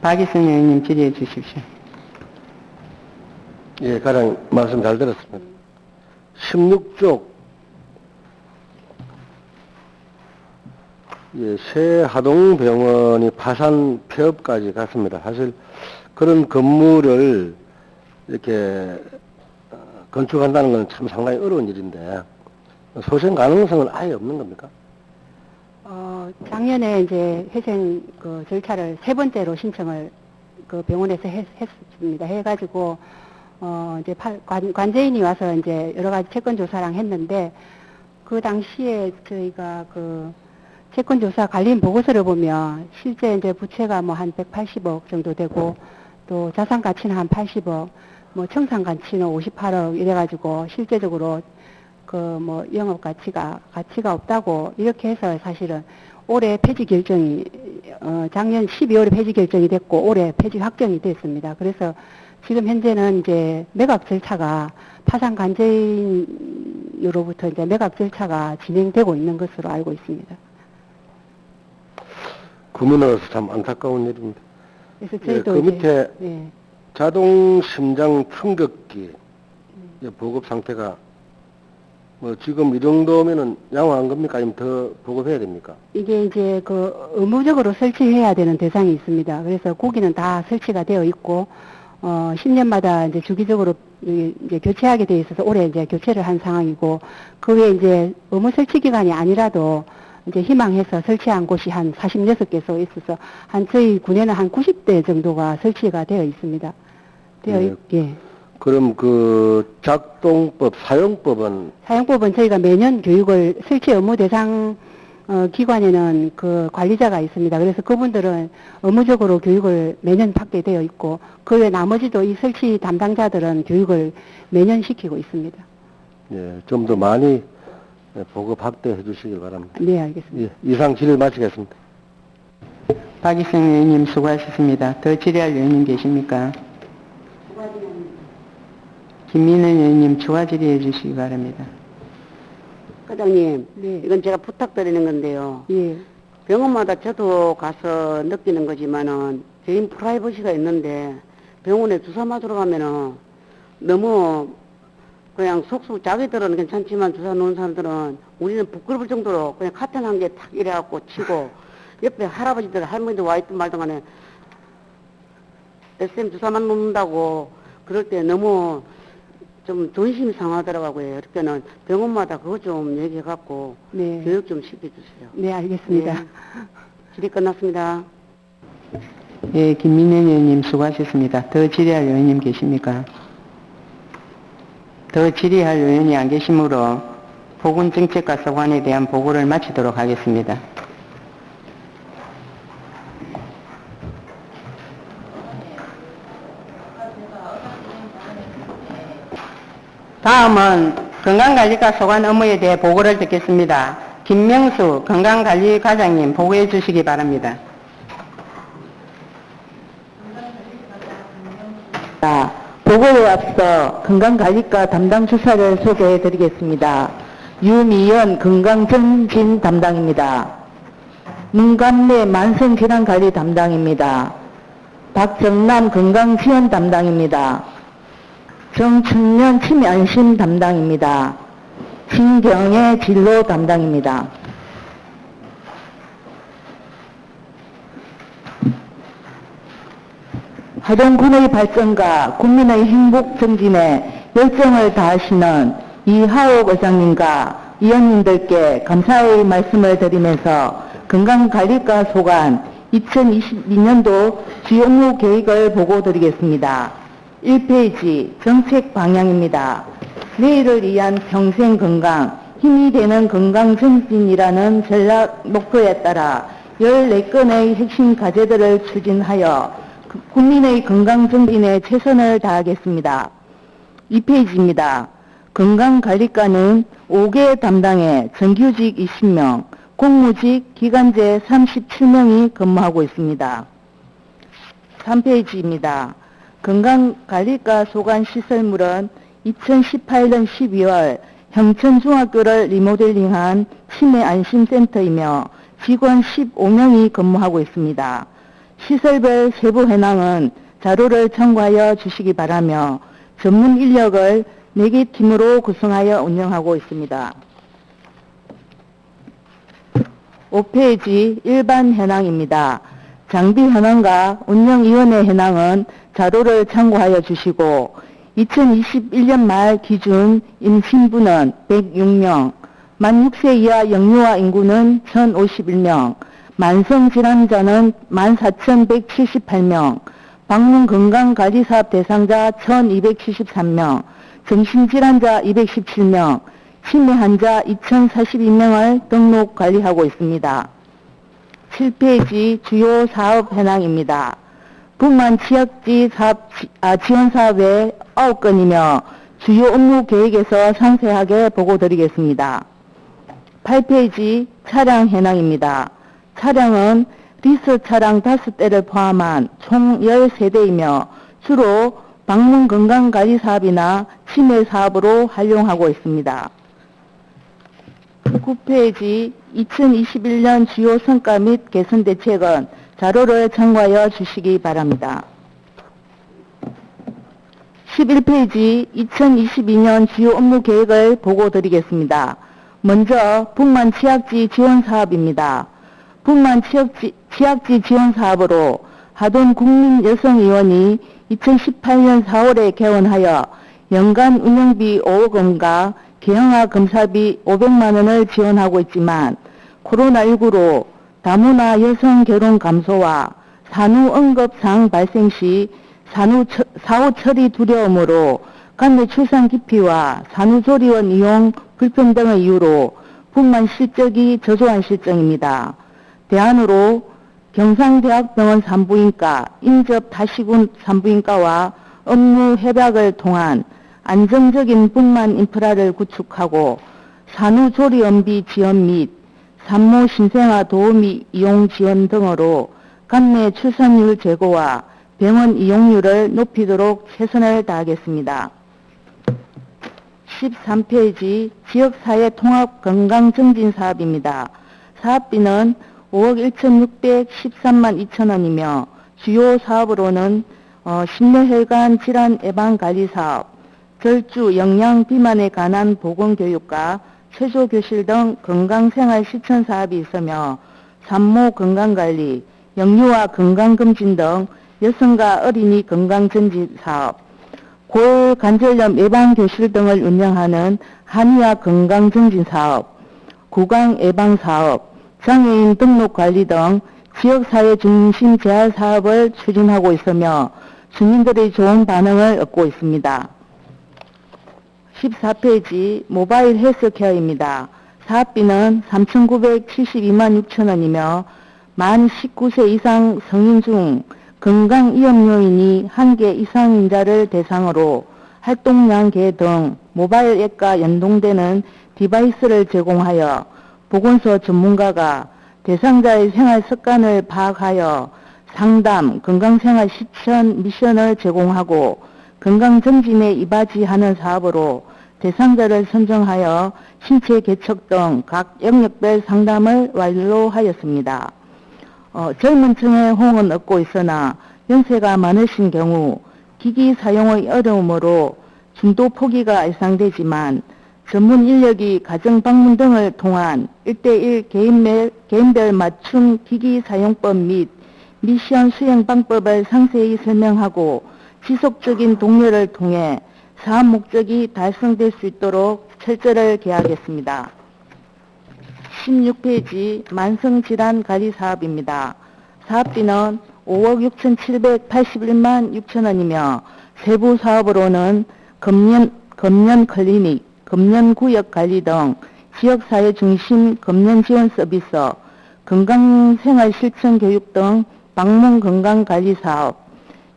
박이승 의원님 질의해 주십시오. 예, 가장 말씀 잘 들었습니다. 16쪽 예, 새 하동병원이 파산 폐업까지 갔습니다. 사실 그런 건물을 이렇게 건축한다는 건 참 상당히 어려운 일인데 소생 가능성은 아예 없는 겁니까? 작년에 이제 회생 그 절차를 3번째로 신청을 그 병원에서 했습니다. 해가지고 이제 관제인이 와서 이제 여러 가지 채권 조사랑 했는데 그 당시에 저희가 그 채권 조사 관리인 보고서를 보면 실제 이제 부채가 뭐 한 180억 정도 되고 또 자산 가치는 한 80억, 뭐 청산 가치는 58억 이래가지고 실제적으로 그 뭐 영업 가치가 없다고 이렇게 해서 사실은 올해 폐지 결정이 작년 12월에 폐지 결정이 됐고 올해 폐지 확정이 됐습니다. 그래서 지금 현재는 이제 매각 절차가 파산 관제인으로부터 이제 매각 절차가 진행되고 있는 것으로 알고 있습니다. 구민으로서 참 안타까운 일입니다. 그래서 예, 저희도 그 이제, 밑에 예. 자동 심장 충격기 보급 상태가 뭐 지금 이 정도면은 양호한 겁니까? 아니면 더 보급해야 됩니까? 이게 이제 그 의무적으로 설치해야 되는 대상이 있습니다. 그래서 고기는 다 설치가 되어 있고 10년마다 이제 주기적으로 이제 교체하게 돼 있어서 올해 이제 교체를 한 상황이고 그 외에 이제 의무 설치 기간이 아니라도 이제 희망해서 설치한 곳이 한 46개소 있어서 한 저희 군에는 한 90대 정도가 설치가 되어 있습니다. 예. 그럼 그 작동법, 사용법은 저희가 매년 교육을 설치 업무 대상 기관에는 그 관리자가 있습니다. 그래서 그분들은 의무적으로 교육을 매년 받게 되어 있고 그 외 나머지도 이 설치 담당자들은 교육을 매년 시키고 있습니다. 예, 좀 더 많이 보급 확대해 주시길 바랍니다. 네, 알겠습니다. 예, 이상 질의를 마치겠습니다. 박이승 의원님 수고하셨습니다. 더 질의할 의원님 계십니까? 김민은 의원님 추가 질의해 주시기 바랍니다. 과장님, 네. 이건 제가 부탁드리는 건데요. 예. 병원마다 저도 가서 느끼는 거지만은 개인 프라이버시가 있는데 병원에 주사 맞으러 가면은 너무 그냥 속속 자기들은 괜찮지만 주사 놓은 사람들은 우리는 부끄러울 정도로 그냥 카튼 한 개 탁 이래갖고 치고 옆에 할아버지들 할머니들 와있든 말든 간에 SM 주사만 놓는다고 그럴 때 너무 좀 존심이 상하더라고요. 그러니까는 병원마다 그거 좀 얘기해갖고 네. 교육 좀 시켜주세요. 네, 알겠습니다. 네. 질의 끝났습니다. 예, 김민현 의원님 수고하셨습니다. 더 질의할 의원님 계십니까? 더 질의할 의원이 안 계시므로 보건정책과 소관에 대한 보고를 마치도록 하겠습니다. 다음은 건강관리과 소관 업무에 대해 보고를 듣겠습니다. 김명수 건강관리과장님 보고해 주시기 바랍니다. 보고에 앞서 건강관리과 담당 주사를 소개해 드리겠습니다. 유미연 건강증진 담당입니다. 문감래 만성질환관리 담당입니다. 박정남 건강지원 담당입니다. 정춘년 치매안심 담당입니다. 신경애 진로 담당입니다. 하동군의 발전과 국민의 행복 증진에 열정을 다하시는 이하옥 의장님과 위원님들께 감사의 말씀을 드리면서 건강관리과 소관 2022년도 주요 업무 계획을 보고 드리겠습니다. 1페이지 정책 방향입니다. 내일을 위한 평생 건강, 힘이 되는 건강 증진이라는 전략 목표에 따라 14건의 핵심 과제들을 추진하여 국민의 건강 증진에 최선을 다하겠습니다. 2페이지입니다. 건강관리과는 5개 담당에 정규직 20명, 공무직, 기간제 37명이 근무하고 있습니다. 3페이지입니다. 건강관리과 소관시설물은 2018년 12월 형천중학교를 리모델링한 치매안심센터이며 직원 15명이 근무하고 있습니다. 시설별 세부 현황은 자료를 참고하여 주시기 바라며 전문 인력을 4개 팀으로 구성하여 운영하고 있습니다. 5페이지 일반 현황입니다. 장비 현황과 운영위원회 현황은 자료를 참고하여 주시고 2021년 말 기준 임신부는 106명, 만 6세 이하 영유아 인구는 1051명, 만성질환자는 14,178명, 방문건강관리사업 대상자 1,273명, 정신질환자 217명, 치매 환자 2,042명을 등록 관리하고 있습니다. 7페이지 주요 사업 현황입니다. 북만 취약지 사업, 지원 사업의 9건이며 주요 업무 계획에서 상세하게 보고 드리겠습니다. 8페이지 차량 현황입니다. 차량은 리스 차량 5대를 포함한 총 13대이며 주로 방문건강관리 사업이나 치매 사업으로 활용하고 있습니다. 9페이지 2021년 주요 성과 및 개선 대책은 자료를 참고하여 주시기 바랍니다. 11페이지 2022년 주요 업무 계획을 보고 드리겠습니다. 먼저 북만 취약지 지원 사업입니다. 북만 취약지 지원 사업으로 하동 국민여성의원이 2018년 4월에 개원하여 연간 운영비 5억 원과 개형화 검사비 500만 원을 지원하고 있지만 코로나19로 다문화 여성 결혼 감소와 산후 응급상 발생 시 사후 처리 두려움으로 간내 출산 기피와 산후조리원 이용 불편 등의 이유로 북만 실적이 저조한 실정입니다. 대안으로 경상대학병원 산부인과, 인접 다시군 산부인과와 업무 협약을 통한 안정적인 북만 인프라를 구축하고 산후조리원비 지원 및 산모 신생아 도우미 이용 지원 등으로 간내 출산율 제고와 병원 이용률을 높이도록 최선을 다하겠습니다. 13페이지 지역사회 통합 건강증진 사업입니다. 사업비는 5억 1,613만 2천 원이며 주요 사업으로는 심뇌혈관 질환 예방관리 사업, 절주 영양 비만에 관한 보건교육과 체조교실 등 건강생활 실천 사업이 있으며 산모 건강관리, 영유아 건강검진 등 여성과 어린이 건강증진 사업, 골관절염 예방교실 등을 운영하는 한의학 건강증진 사업, 구강 예방사업, 장애인 등록관리 등 지역사회 중심 재활 사업을 추진하고 있으며 주민들의 좋은 반응을 얻고 있습니다. 14페이지 모바일 헬스케어입니다. 사업비는 3,972만 6천 원이며 만 19세 이상 성인 중 건강위험 요인이 1개 이상인자를 대상으로 활동량 개 등 모바일 앱과 연동되는 디바이스를 제공하여 보건소 전문가가 대상자의 생활 습관을 파악하여 상담, 건강생활 실천 미션을 제공하고 건강증진에 이바지하는 사업으로 대상자를 선정하여 신체 개척 등 각 영역별 상담을 완료하였습니다. 젊은 층의 호응은 얻고 있으나 연세가 많으신 경우 기기 사용의 어려움으로 중도 포기가 예상되지만 전문 인력이 가정 방문 등을 통한 1:1 개인별 맞춤 기기 사용법 및 미션 수행 방법을 상세히 설명하고 지속적인 독려를 통해 사업 목적이 달성될 수 있도록 철저를 기하겠습니다. 16페이지 만성질환 관리 사업입니다. 사업비는 5억 6,781만 6천원이며 세부 사업으로는 금연 클리닉, 금연구역 관리 등 지역사회 중심 금연 지원 서비스, 건강생활 실천 교육 등 방문 건강관리 사업,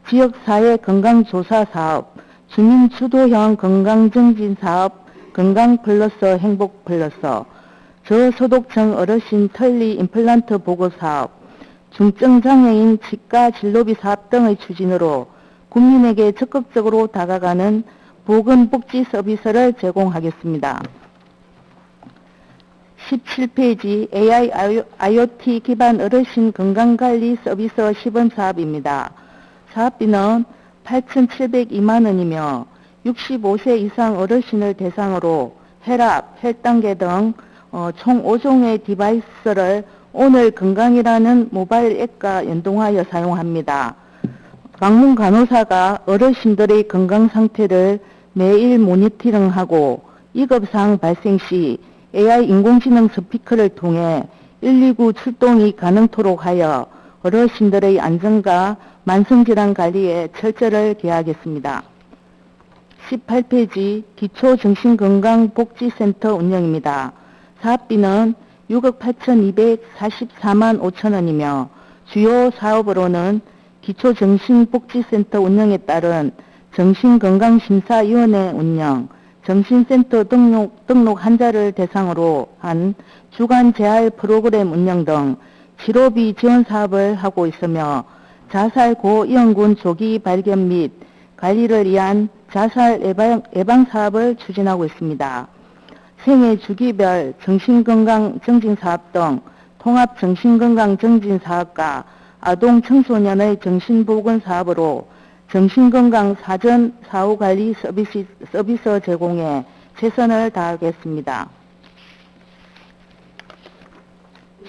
지역사회 건강조사 사업, 주민 주도형 건강증진 사업, 건강플러스 행복플러스, 저소득층 어르신 털리 임플란트 보고 사업, 중증장애인 치과 진료비 사업 등의 추진으로 국민에게 적극적으로 다가가는 보건복지 서비스를 제공하겠습니다. 17페이지 AI IoT 기반 어르신 건강관리 서비스 시범 사업입니다. 사업비는 8,702만원이며 65세 이상 어르신을 대상으로 혈압, 혈당계 등 총 5종의 디바이스를 오늘 건강이라는 모바일 앱과 연동하여 사용합니다. 방문 간호사가 어르신들의 건강 상태를 매일 모니터링하고 위급사항 발생 시 AI 인공지능 스피커를 통해 119 출동이 가능토록 하여 어르신들의 안전과 만성질환 관리에 철저를 기하겠습니다. 18페이지 기초정신건강복지센터 운영입니다. 사업비는 6억 8,244만 5천원이며 주요 사업으로는 기초정신복지센터 운영에 따른 정신건강심사위원회 운영, 정신센터 등록 환자를 대상으로 한 주간 재활 프로그램 운영 등 치료비 지원 사업을 하고 있으며 자살 고위험군 조기 발견 및 관리를 위한 자살 예방 사업을 추진하고 있습니다. 생애 주기별 정신건강 증진 사업 등 통합 정신건강 증진 사업과 아동 청소년의 정신보건 사업으로 정신건강 사전 사후관리 서비스 제공에 최선을 다하겠습니다.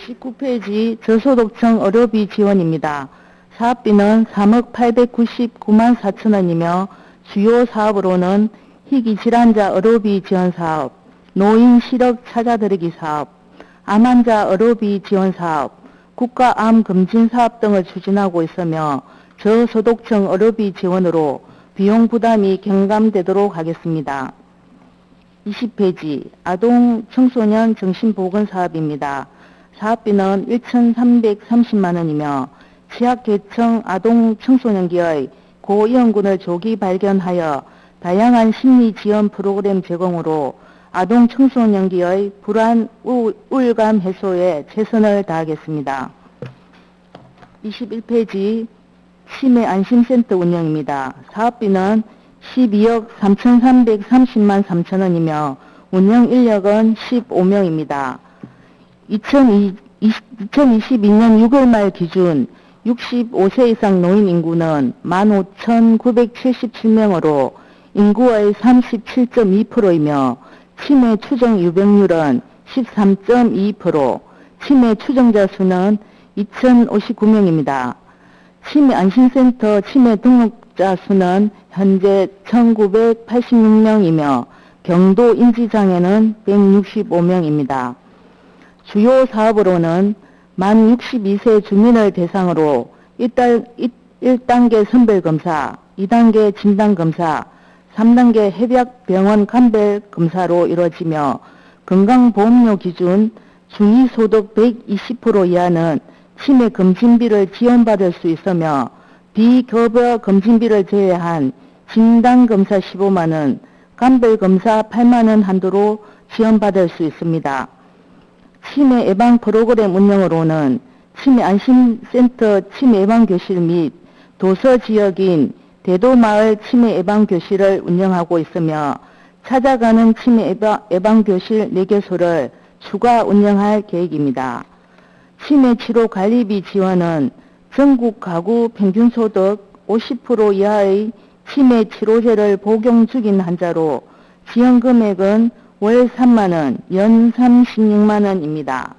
19페이지 저소득층 의료비 지원입니다. 사업비는 3억 899만 4천원이며 주요 사업으로는 희귀질환자 의료비 지원 사업, 노인 시력 찾아드리기 사업, 암환자 의료비 지원 사업, 국가암 검진 사업 등을 추진하고 있으며 저소득층 의료비 지원으로 비용 부담이 경감되도록 하겠습니다. 20페이지 아동 청소년 정신보건 사업입니다. 사업비는 1,330만원이며 취약계층 아동 청소년기의 고위험군을 조기 발견하여 다양한 심리 지원 프로그램 제공으로 아동 청소년기의 불안, 우울감 해소에 최선을 다하겠습니다. 21페이지 치매안심센터 운영입니다. 사업비는 12억 3,330만 3천원이며 운영 인력은 15명입니다. 2022년 6월 말 기준 65세 이상 노인 인구는 15,977명으로 인구의 37.2%이며 치매 추정 유병률은 13.2%, 치매 추정자 수는 2,059명입니다. 치매 안심센터 치매 등록자 수는 현재 1,986명이며 경도 인지장애는 165명입니다. 주요 사업으로는 만 62세 주민을 대상으로 1단계 선별검사, 2단계 진단검사, 3단계 해벽병원 감별검사로 이루어지며 건강보험료 기준 중위소득 120% 이하는 치매 검진비를 지원받을 수 있으며 비급여 검진비를 제외한 진단검사 15만원, 감별검사 8만원 한도로 지원받을 수 있습니다. 치매 예방 프로그램 운영으로는 치매 안심센터 치매 예방교실 및 도서 지역인 대도마을 치매 예방교실을 운영하고 있으며 찾아가는 치매 예방교실 4개소를 추가 운영할 계획입니다. 치매 치료 관리비 지원은 전국 가구 평균소득 50% 이하의 치매 치료제를 복용 중인 환자로 지원 금액은 월 3만원, 연 36만원입니다.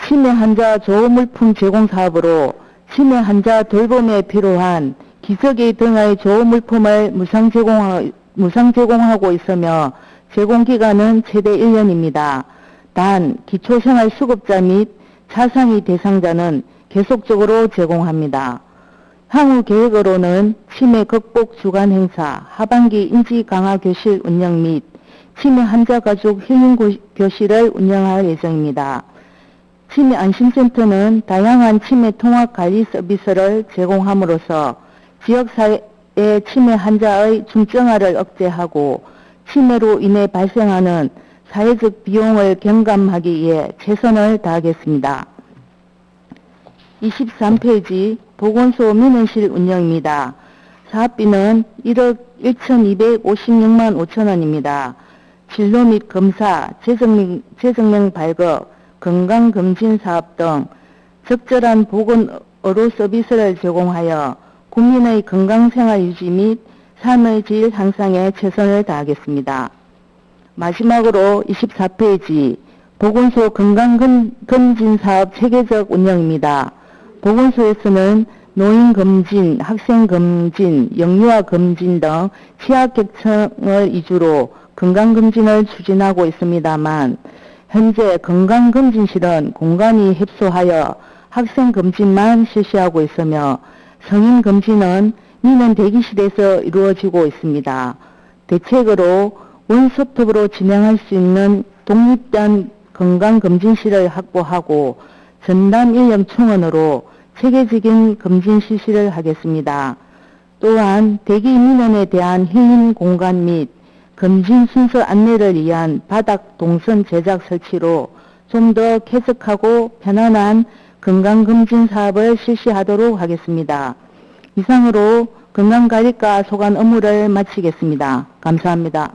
치매 환자 조물품 제공 사업으로 치매 환자 돌봄에 필요한 기저귀 등의 조물품을 무상 제공하고 있으며 제공기간은 최대 1년입니다. 단 기초생활수급자 및 차상위 대상자는 계속적으로 제공합니다. 향후 계획으로는 치매 극복 주간 행사, 하반기 인지 강화 교실 운영 및 치매 환자 가족 힐링 교실을 운영할 예정입니다. 치매 안심센터는 다양한 치매 통합 관리 서비스를 제공함으로써 지역사회의 치매 환자의 중증화를 억제하고 치매로 인해 발생하는 사회적 비용을 경감하기 위해 최선을 다하겠습니다. 23페이지 보건소 민원실 운영입니다. 사업비는 1억 1,256만 5천원입니다. 진료 및 검사, 재증명 발급, 건강검진 사업 등 적절한 보건 의료 서비스를 제공하여 국민의 건강생활 유지 및 삶의 질 향상에 최선을 다하겠습니다. 마지막으로 24페이지 보건소 건강검진 사업 체계적 운영입니다. 보건소에서는 노인검진, 학생검진, 영유아검진 등 취약계층을 위주로 건강검진을 추진하고 있습니다만 현재 건강검진실은 공간이 협소하여 학생검진만 실시하고 있으며 성인검진은 민원 대기실에서 이루어지고 있습니다. 대책으로 원스톱으로 진행할 수 있는 독립된 건강검진실을 확보하고 전담 인력 충원으로 체계적인 검진 실시를 하겠습니다. 또한 대기 민원에 대한 힐링 공간 및 검진 순서 안내를 위한 바닥 동선 제작 설치로 좀 더 쾌적하고 편안한 건강검진 사업을 실시하도록 하겠습니다. 이상으로 건강관리과 소관 업무를 마치겠습니다. 감사합니다.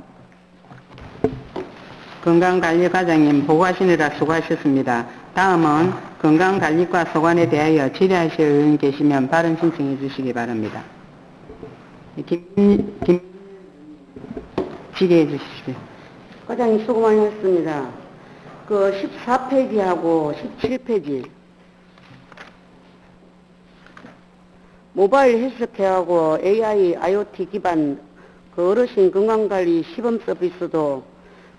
건강관리과장님 보고하시느라 수고하셨습니다. 다음은 건강관리과 소관에 대하여 질의하실 의원 계시면 발언 신청해 주시기 바랍니다. 질의해 주십시오. 과장님 수고 많이 했습니다. 그 14페이지하고 17페이지 모바일 헬스케어하고 AI, IoT 기반 그 어르신 건강관리 시범 서비스도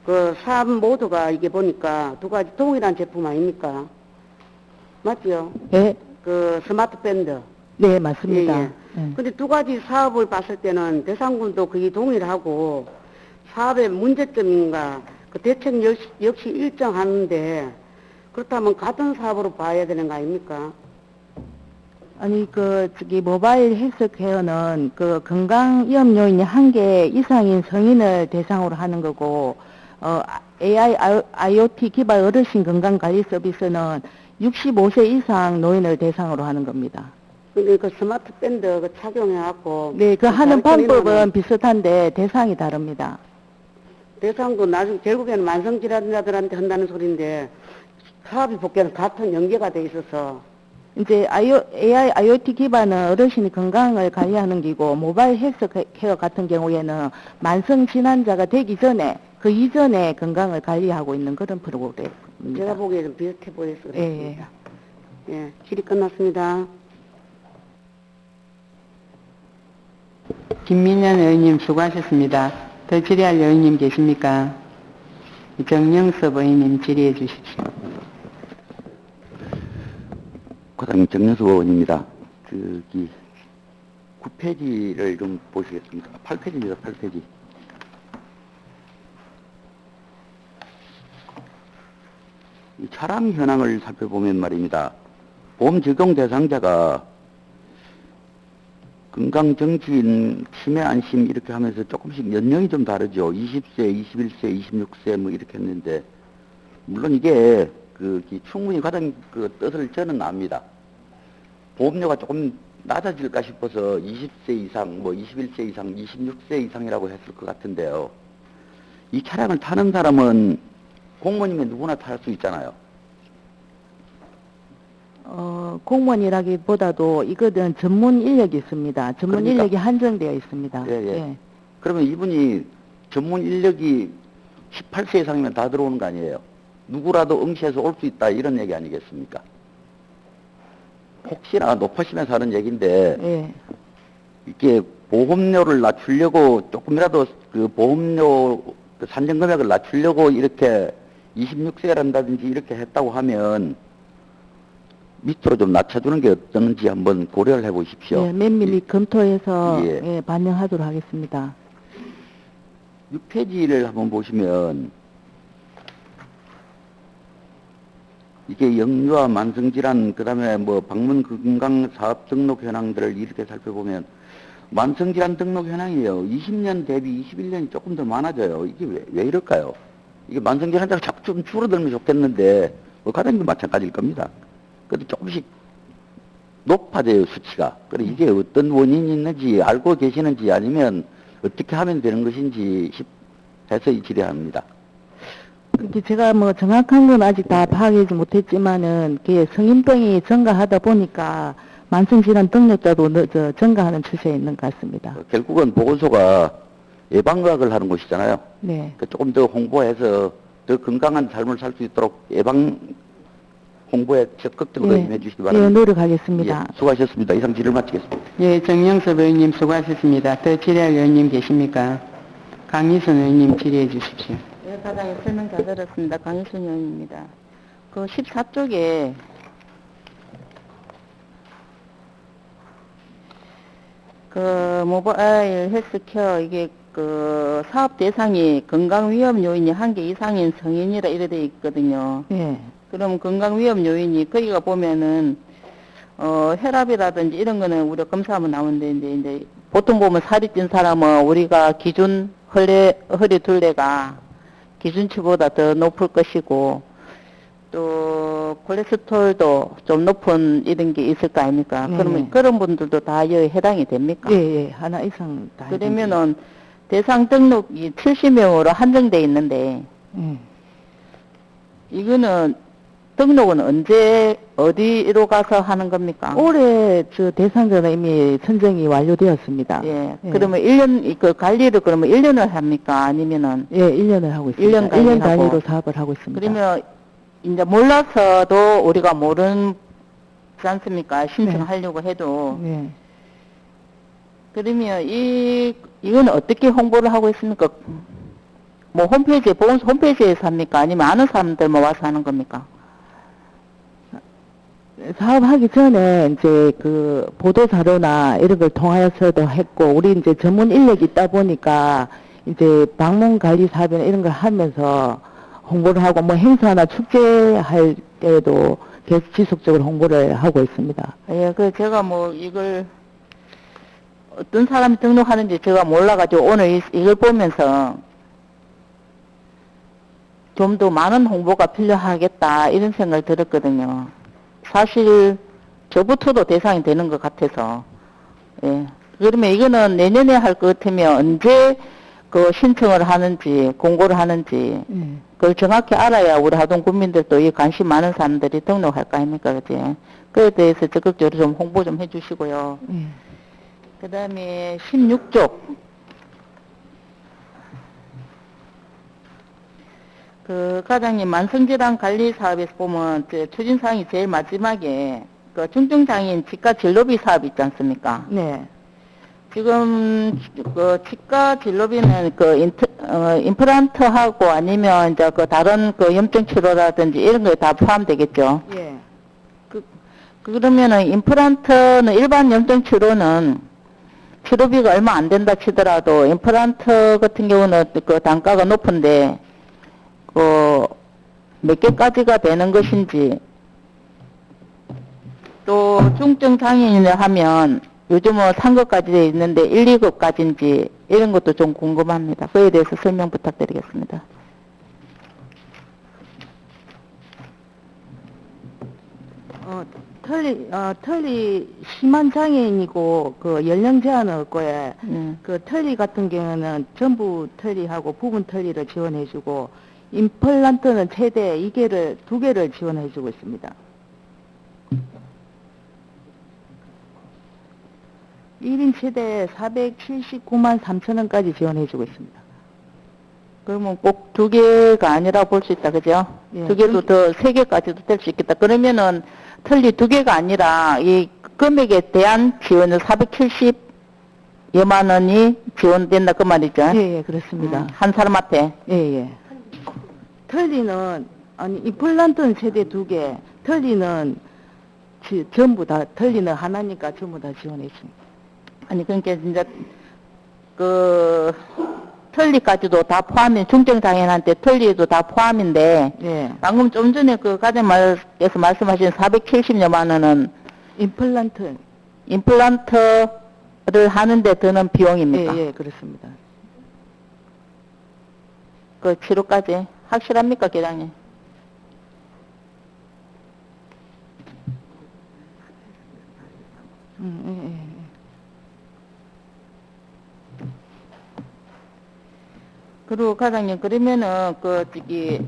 그 사업 모두가 이게 보니까 두 가지 동일한 제품 아닙니까? 맞죠? 네, 그 스마트 밴드. 네 맞습니다. 예, 예. 근데 두 가지 사업을 봤을 때는 대상군도 거의 동일하고 사업의 문제점인가 그 대책 역시 일정하는데 그렇다면 같은 사업으로 봐야 되는 거 아닙니까? 아니 모바일 헬스케어는 그 건강 위험 요인이 1개 이상인 성인을 대상으로 하는 거고 AI, IoT 기반 어르신 건강 관리 서비스는 65세 이상 노인을 대상으로 하는 겁니다. 근데 그 스마트 밴드 그 착용해갖고 네, 그 하는 가르치는 방법은 비슷한데 대상이 다릅니다. 대상도 나중 결국에는 만성질환자들한테 한다는 소리인데 사업이 복귀는 같은 연계가 돼 있어서 이제 AI, IoT 기반은 어르신이 건강을 관리하는 기고 모바일 헬스케어 같은 경우에는 만성 질환자가 되기 전에 그 이전에 건강을 관리하고 있는 그런 프로그램입니다. 제가 보기에는 비슷해 보여서 예. 그렇습니다. 예, 질의 끝났습니다. 김민현 의원님 수고하셨습니다. 더 질의할 의원님 계십니까? 정영섭 의원님 질의해 주십시오. 과장님 정연수 의원입니다. 9페이지를 좀 보시겠습니까? 8페이지입니다. 8페이지. 이 차량 현황을 살펴보면 말입니다. 보험 적용 대상자가 건강정진, 치매 안심 이렇게 하면서 조금씩 연령이 좀 다르죠. 20세, 21세, 26세 뭐 이렇게 했는데 물론 이게 충분히 과장 뜻을 저는 압니다. 보험료가 조금 낮아질까 싶어서 20세 이상, 뭐 21세 이상, 26세 이상이라고 했을 것 같은데요. 이 차량을 타는 사람은 공무원이면 누구나 탈 수 있잖아요. 공무원이라기보다도 이거는 전문 인력이 있습니다. 전문 그러니까. 인력이 한정되어 있습니다. 예, 예. 그러면 이분이 전문 인력이 18세 이상이면 다 들어오는 거 아니에요? 누구라도 응시해서 올 수 있다 이런 얘기 아니겠습니까? 혹시나 높으시면서 하는 얘기인데 예. 이게 보험료를 낮추려고 조금이라도 그 보험료 그 산정 금액을 낮추려고 이렇게 26세란다든지 이렇게 했다고 하면 밑으로 좀 낮춰주는 게 어떤지 한번 고려를 해보십시오. 예, 면밀히 검토해서 예. 예, 반영하도록 하겠습니다. 6페이지를 한번 보시면 이게 영유아 만성질환 그다음에 뭐 방문 건강 사업 등록 현황들을 이렇게 살펴보면 만성질환 등록 현황이에요. 20년 대비 21년이 조금 더 많아져요. 이게 왜 이럴까요? 이게 만성질환 자가 자꾸 좀 줄어들면 좋겠는데 뭐 과장님도 마찬가지일 겁니다. 그래도 조금씩 높아져요, 수치가. 그래 이게 어떤 원인이 있는지 알고 계시는지 아니면 어떻게 하면 되는 것인지 해서 질의합니다. 이렇게 제가 뭐 정확한 건 아직 다 파악하지 못했지만은 그게 성인병이 증가하다 보니까 만성질환 등록자도 증가하는 추세에 있는 것 같습니다. 결국은 보건소가 예방의학을 하는 곳이잖아요. 네. 그러니까 조금 더 홍보해서 더 건강한 삶을 살 수 있도록 예방 홍보에 적극적으로 임해 주시기 바랍니다. 예, 노력하겠습니다. 예, 수고하셨습니다. 이상 질의를 마치겠습니다. 예, 정영섭 의원님 수고하셨습니다. 더 질의할 의원님 계십니까? 강희순 의원님 질의해 주십시오. 네, 과장님 설명 잘 들었습니다. 강희순 의원입니다. 그 14쪽에 그 모바일 헬스케어 이게 그 사업 대상이 건강 위험 요인이 1개 이상인 성인이라 이래 돼 있거든요. 예. 그럼 건강 위험 요인이 거기가 보면은 혈압이라든지 이런 거는 우리가 검사하면 나오는데 이제 보통 보면 살이 찐 사람은 우리가 기준 허리 둘레가 기준치보다 더 높을 것이고 또 콜레스테롤도 좀 높은 이런 게 있을 거 아닙니까? 그러면 그런 분들도 다 여기 해당이 됩니까? 예, 하나 이상 다. 그러면은 대상 등록이 70명으로 한정돼 있는데 이거는 등록은 언제 어디로 가서 하는 겁니까? 올해 저 대상자는 이미 선정이 완료되었습니다. 예. 그러면 1년 그 관리를 그러면 1년을 합니까? 아니면은 예, 1년을 하고 있습니다. 1년 단위로 1년 단위로 하고. 사업을 하고 있습니다. 그러면 이제 몰라서도 우리가 모르지 않습니까? 신청하려고 해도. 예. 그러면 이건 어떻게 홍보를 하고 있습니까? 뭐 홈페이지에 보건소 홈페이지에서 합니까? 아니면 아는 사람들만 와서 하는 겁니까? 사업하기 전에 이제 그 보도 자료나 이런 걸 통하여서도 했고, 우리 이제 전문 인력이 있다 보니까 이제 방문 관리 사업이나 이런 걸 하면서 홍보를 하고, 뭐 행사나 축제할 때도 계속 지속적으로 홍보를 하고 있습니다. 예, 그 제가 뭐 이걸 어떤 사람이 등록하는지 제가 몰라가지고 오늘 이걸 보면서 좀 더 많은 홍보가 필요하겠다 이런 생각을 들었거든요. 사실 저부터도 대상이 되는 것 같아서. 예. 그러면 이거는 내년에 할 것 같으면 언제 그 신청을 하는지 공고를 하는지 그걸 정확히 알아야 우리 하동 국민들도 이 관심 많은 사람들이 등록할 거 아닙니까, 그지? 그에 대해서 적극적으로 좀 홍보 좀 해주시고요. 그 다음에 16쪽. 그 과장님 만성질환 관리 사업에서 보면 추진사항이 제일 마지막에 그 중증장애인 치과 진료비 사업 있지 않습니까? 네. 지금 그 치과 진료비는 그 임플란트하고 아니면 이제 그 다른 그 염증 치료라든지 이런 거에 다 포함되겠죠. 예. 그러면은 임플란트는 일반 염증 치료는 치료비가 얼마 안 된다 치더라도 임플란트 같은 경우는 그 단가가 높은데 그 몇 개까지가 되는 것인지 또 중증 장애인을 하면 요즘은 3급까지 돼 있는데 1, 2급까지인지 이런 것도 좀 궁금합니다. 그에 대해서 설명 부탁드리겠습니다. 털이 심한 장애인이고, 그 연령 제한은 없고요. 그 털리 같은 경우는 전부 털리하고 부분 털리를 지원해주고, 임플란트는 최대 2개를 지원해주고 있습니다. 1인 최대 479만 3천 원까지 지원해주고 있습니다. 그러면 꼭 2개가 아니라 볼 수 있다, 그죠? 예. 2개도 더 3개까지도 될 수 있겠다. 그러면은 틀리 2개가 아니라 이 금액에 대한 지원은 470여만 원이 지원된다, 그 말이죠? 예, 그렇습니다. 한 사람한테. 예. 털리는, 임플란트는 최대 2개, 털리는 전부 다, 털리는 하나니까 전부 다 지원했습니다. 아니, 그러니까 진짜, 털리까지도 다 포함인, 중증장애인한테 털리도 다 포함인데, 예. 방금 좀 전에 그 과장님께서 말씀하신 470여만 원은 임플란트를 하는데 드는 비용입니까? 예, 그렇습니다. 그 치료까지 확실합니까, 계장님? 예. 그리고 과장님, 그러면은 이제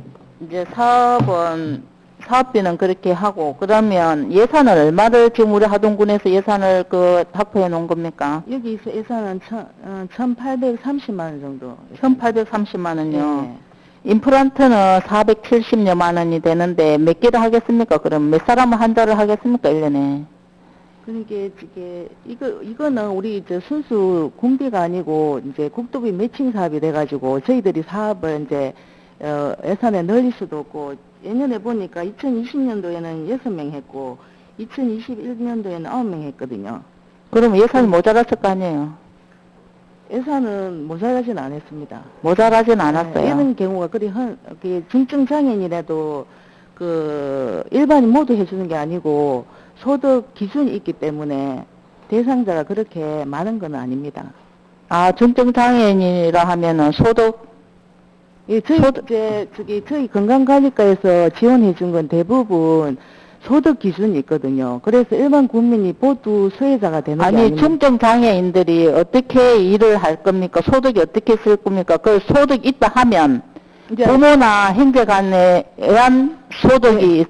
사업비는 그렇게 하고, 그러면 예산을 얼마를 지금 우리 하동군에서 예산을 확보해 놓은 겁니까? 여기서 예산은 1,830만 원 정도. 1,830만 원요. 예. 임플란트는 470여만 원이 되는데 몇 개를 하겠습니까? 그럼 몇 사람을 환자를 하겠습니까, 1년에? 그러니까 이거는 우리 순수 군비가 아니고 이제 국도비 매칭 사업이 돼가지고 저희들이 사업을 이제 예산에 늘릴 수도 없고, 예년에 보니까 2020년도에는 6명 했고 2021년도에는 9명 했거든요. 그러면 예산이 모자랐을 거 아니에요? 예산은 모자라진 않았습니다. 모자라진 않았어요. 이런 경우가 중증 장애인이라도 일반인 모두 해주는 게 아니고 소득 기준이 있기 때문에 대상자가 그렇게 많은 건 아닙니다. 아, 중증장애인이라 하면은 예, 저희 건강관리과에서 지원해 준 건 대부분 소득 기준이 있거든요. 그래서 일반 국민이 모두 수혜자가 되는 게 아니, 아닙니다. 중증장애인들이 어떻게 일을 할 겁니까? 소득이 어떻게 쓸 겁니까? 그 소득 있다 하면 부모나 형제간에 의한 소득이